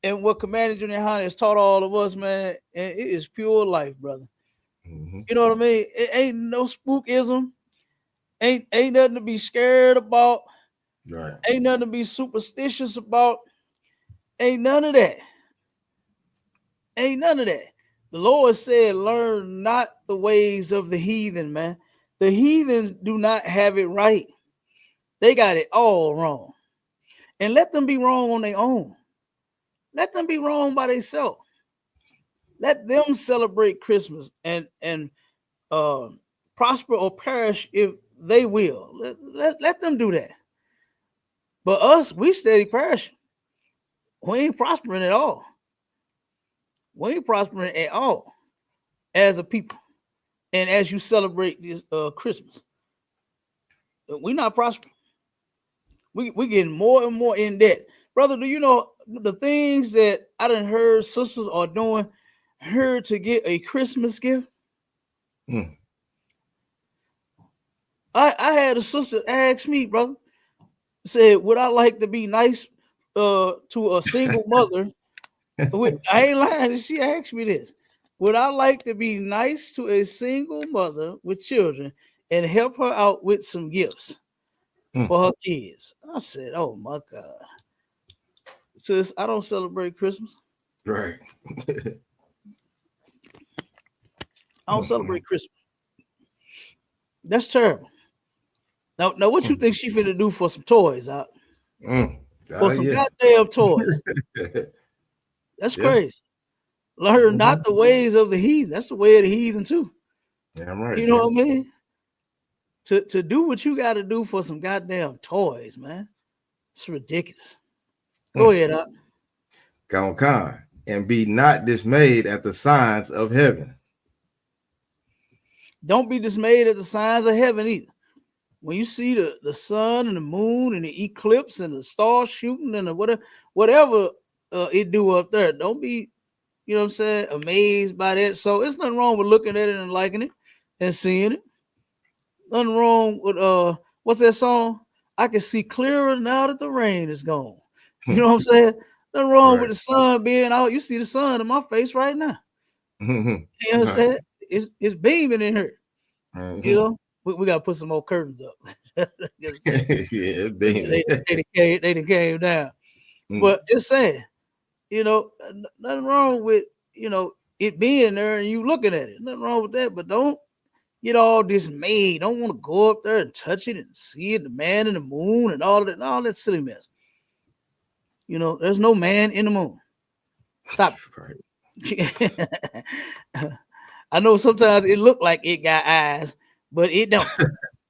and what Commander Junior Yohanna has taught all of us, man. And it is pure life, brother. You know what I mean? It ain't no spookism. Ain't nothing to be scared about. Right. Ain't nothing to be superstitious about. Ain't none of that. Ain't none of that. The Lord said, learn not the ways of the heathen, man. The heathens do not have it right. They got it all wrong. And let them be wrong on their own. Let them be wrong by themselves. Let them celebrate Christmas and prosper or perish if they will. Let them do that. But us, we steady perishing. We ain't prospering at all. We ain't prospering at all as a people. And as you celebrate this Christmas, we're not prospering. We getting more and more in debt. Brother, do you know the things that I done heard sisters are doing her to get a Christmas gift? I had a sister ask me, brother, said, would I like to be nice to a single mother? I ain't lying. She asked me this. Would I like to be nice to a single mother with children and help her out with some gifts for her kids? I said, oh my God. Sis, I don't celebrate Christmas. Right. I don't celebrate Christmas. That's terrible. Now what you think she finna do for some toys? For some goddamn toys. That's crazy. Learn not the ways of the heathen. That's the way of the heathen too. Yeah, I'm right. You know what I mean? To do what you got to do for some goddamn toys, man. It's ridiculous. Go ahead, up. Con. And be not dismayed at the signs of heaven. Don't be dismayed at the signs of heaven either. When you see the sun and the moon and the eclipse and the stars shooting and the whatever it do up there, don't be You know what I'm saying? Amazed by that. So it's nothing wrong with looking at it and liking it and seeing it. Nothing wrong with what's that song? I can see clearer now that the rain is gone. You know what I'm saying? Nothing wrong with Right. the sun being out. You see the sun in my face right now. You know what I'm Right. saying? It's beaming in here. You know, we gotta put some more curtains up. You know what I'm saying? Yeah, They, baby. they done came down. Mm. But just saying, you know, nothing wrong with, you know, it being there and you looking at it. Nothing wrong with that, but don't get all dismayed. Don't want to go up there and touch it and see it, the man in the moon and all that silly mess. You know, there's no man in the moon. Stop Right. it. I know sometimes it look like it got eyes, but it don't.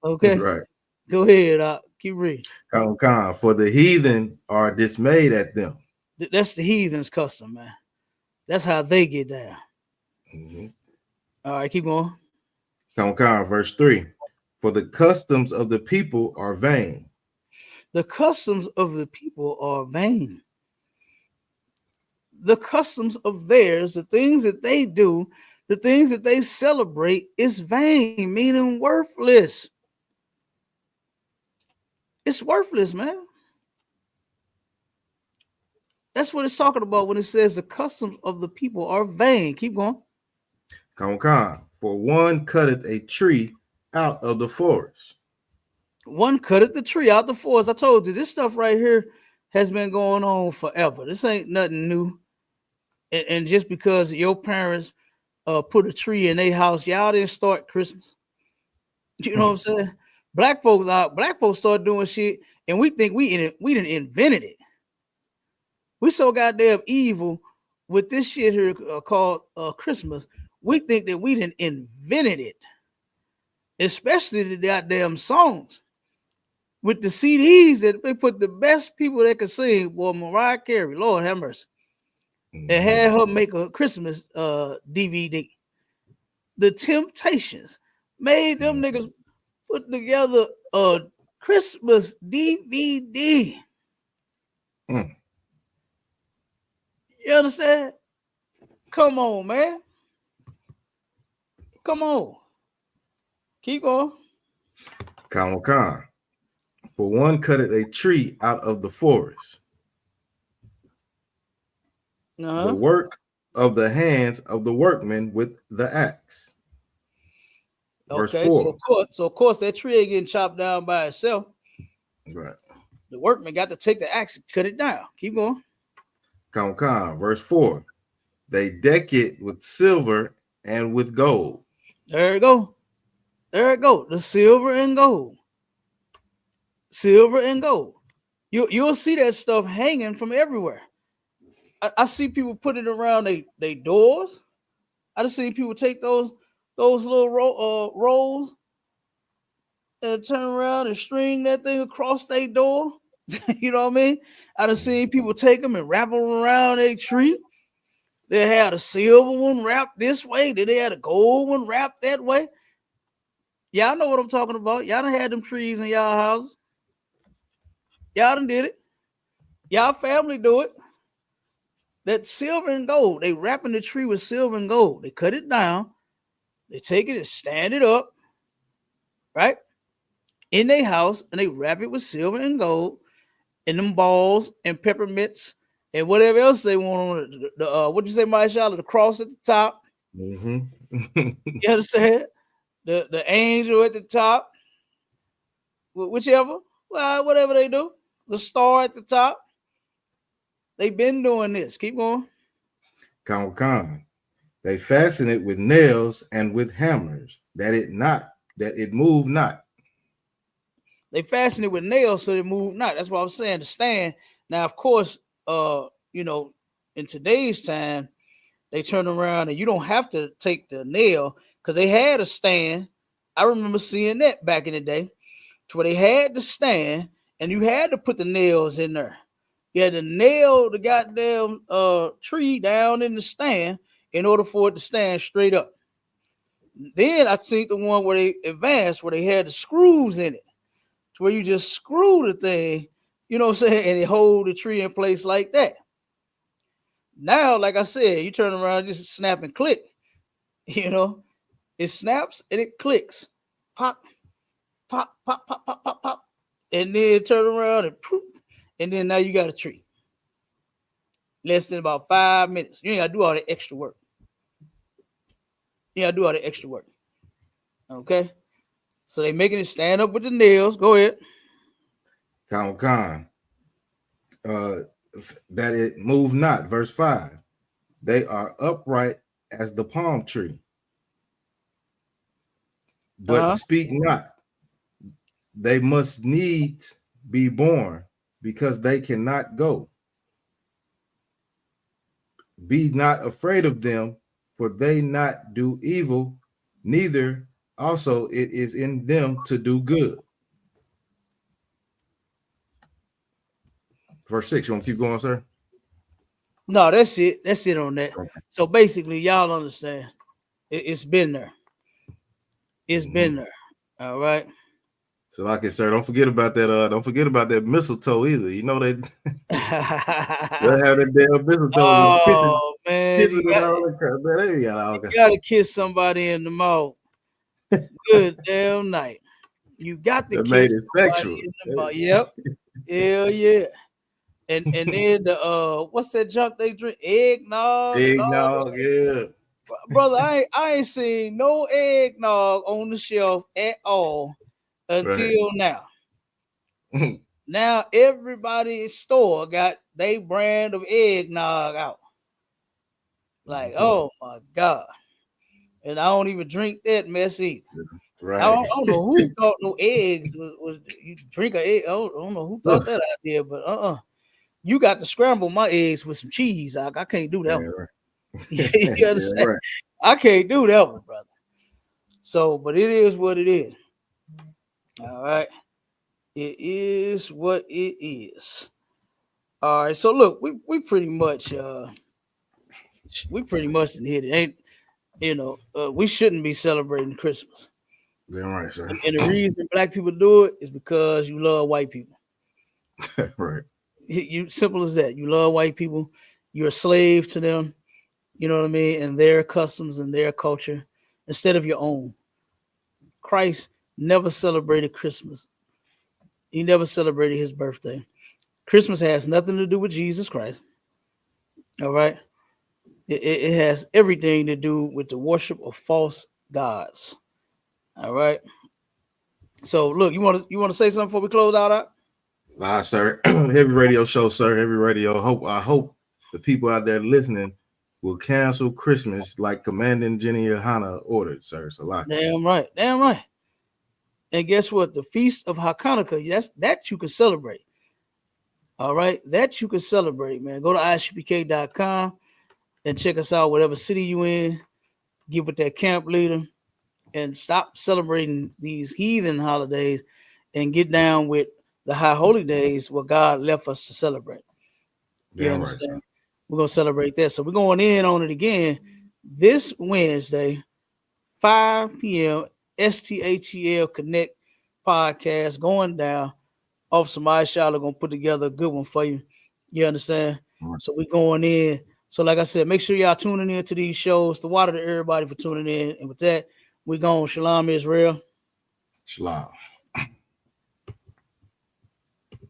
Okay, Right. go ahead. Keep reading. For the heathen are dismayed at them. That's the heathens' custom, man. That's how they get down. Mhm. All right, keep going. Verse 3. For the customs of the people are vain. The customs of the people are vain. The customs of theirs, the things that they do, the things that they celebrate is vain, meaning worthless. It's worthless, man. That's what it's talking about when it says the customs of the people are vain. Keep going. For one cutteth a tree out of the forest. One cutted the tree out the forest. I told you this stuff right here has been going on forever. This ain't nothing new. And just because your parents put a tree in their house, y'all didn't start Christmas. You know what I'm saying? Black folks start doing shit, and we think we didn't invented it. We so goddamn evil with this shit here called Christmas. We think that we didn't invented it, especially the goddamn songs with the CDs that they put the best people that could sing. Boy, Mariah Carey, Lord have mercy, and had her make a Christmas DVD. The Temptations made them niggas put together a Christmas DVD. Mm. You understand? Come on, man. Come on. Keep going. For one cutteth a tree out of the forest. The Uh-huh. work of the hands of the workmen with the axe. Verse Okay, so 4. of course that tree ain't getting chopped down by itself. Right. The workman got to take the axe and cut it down. Keep going. Verse 4. They deck it with silver and with gold. There it go. There it go. The silver and gold. Silver and gold. You'll see that stuff hanging from everywhere. I see people put it around they doors. I just seen people take those little rolls and turn around and string that thing across their door. You know what I mean? I done seen people take them and wrap them around a tree. They had a silver one wrapped this way, then they had a gold one wrapped that way. Y'all know what I'm talking about. Y'all done had them trees in y'all houses. Y'all done did it. Y'all family do it. That silver and gold, they wrapping the tree with silver and gold. They cut it down, they take it and stand it up, right? In their house, and they wrap it with silver and gold, and them balls and peppermints and whatever else they want on the what you say, Marshall, the cross at the top. Mm-hmm. You understand? The angel at the top, whichever, well, whatever they do, the star at the top. They've been doing this. Keep going. They fasten it with nails and with hammers, that it move not. They fasten it with nails so they move not. That's what I was saying. The stand. Now, of course, you know, in today's time, they turn around and you don't have to take the nail because they had a stand. I remember seeing that back in the day, to where they had the stand and you had to put the nails in there. You had to nail the goddamn tree down in the stand in order for it to stand straight up. Then I seen the one where they advanced, where they had the screws in it, to where you just screw the thing, you know what I'm saying, and it hold the tree in place like that. Now, like I said, you turn around, just snap and click. You know, it snaps and it clicks. Pop, pop, pop, pop, pop, pop, pop. And then turn around and poof, and then now you got a tree. Less than about 5 minutes. You ain't gotta do all the extra work. You gotta do all the extra work. Okay. So they making it stand up with the nails. Go ahead. Con. That it move not. Verse 5. They are upright as the palm tree, but speak not. They must needs be born, because they cannot go. Be not afraid of them, for they not do evil, neither also it is in them to do good. Verse 6, you want to keep going, sir? No, that's it. That's it on that. Okay. So basically, y'all understand. It's been there. It's been there. All right. So, like I said, don't forget about that. Don't forget about that mistletoe either. You know they they'll have that damn mistletoe. Oh man, kissing you gotta kiss somebody in the mouth. Good damn night. You got to that kiss made it somebody sexual. in the mouth. Yep. Hell yeah. And then the what's that junk they drink? Eggnog. Eggnog, yeah. Brother, I ain't seen no eggnog on the shelf at all until now. Now everybody's store got their brand of eggnog out. Like, oh my God. And I don't even drink that mess either. Right. I don't know who thought no eggs was you drink an egg. I don't know who thought that idea, but you got to scramble my eggs with some cheese. I can't do that one. Right. You understand? Right. I can't do that one, brother. So, but it is what it is. All right. It is what it is. All right. So look, we pretty much hit it. Ain't we shouldn't be celebrating Christmas. Damn right, sir. And the reason black people do it is because you love white people. Right. You simple as that. You love white people. You're a slave to them. You know what I mean? And their customs and their culture instead of your own. Christ never celebrated Christmas. He never celebrated his birthday. Christmas has nothing to do with Jesus Christ. All right. It has everything to do with the worship of false gods. All right. So look, you want to say something before we close out? Sir. Heavy radio show, sir. Heavy radio. I hope the people out there listening will cancel Christmas like Commanding Jenny YAHANNA ordered, sir. So damn right. And guess what? The Feast of Hanukkah, that you can celebrate. All right, that you can celebrate, man. Go to ISUPK.com and check us out, whatever city you in. Get with that camp leader and stop celebrating these heathen holidays and get down with the high holy days where God left us to celebrate. You understand? Right. We're going to celebrate that. So we're going in on it again this Wednesday, 5 p.m. STATL Connect podcast going down. Officer Maishala going to put together a good one for you. You understand? Right. So we're going in. So like I said, make sure y'all tuning in to these shows. The water to everybody for tuning in. And with that, we're going. Shalom, Israel. Shalom.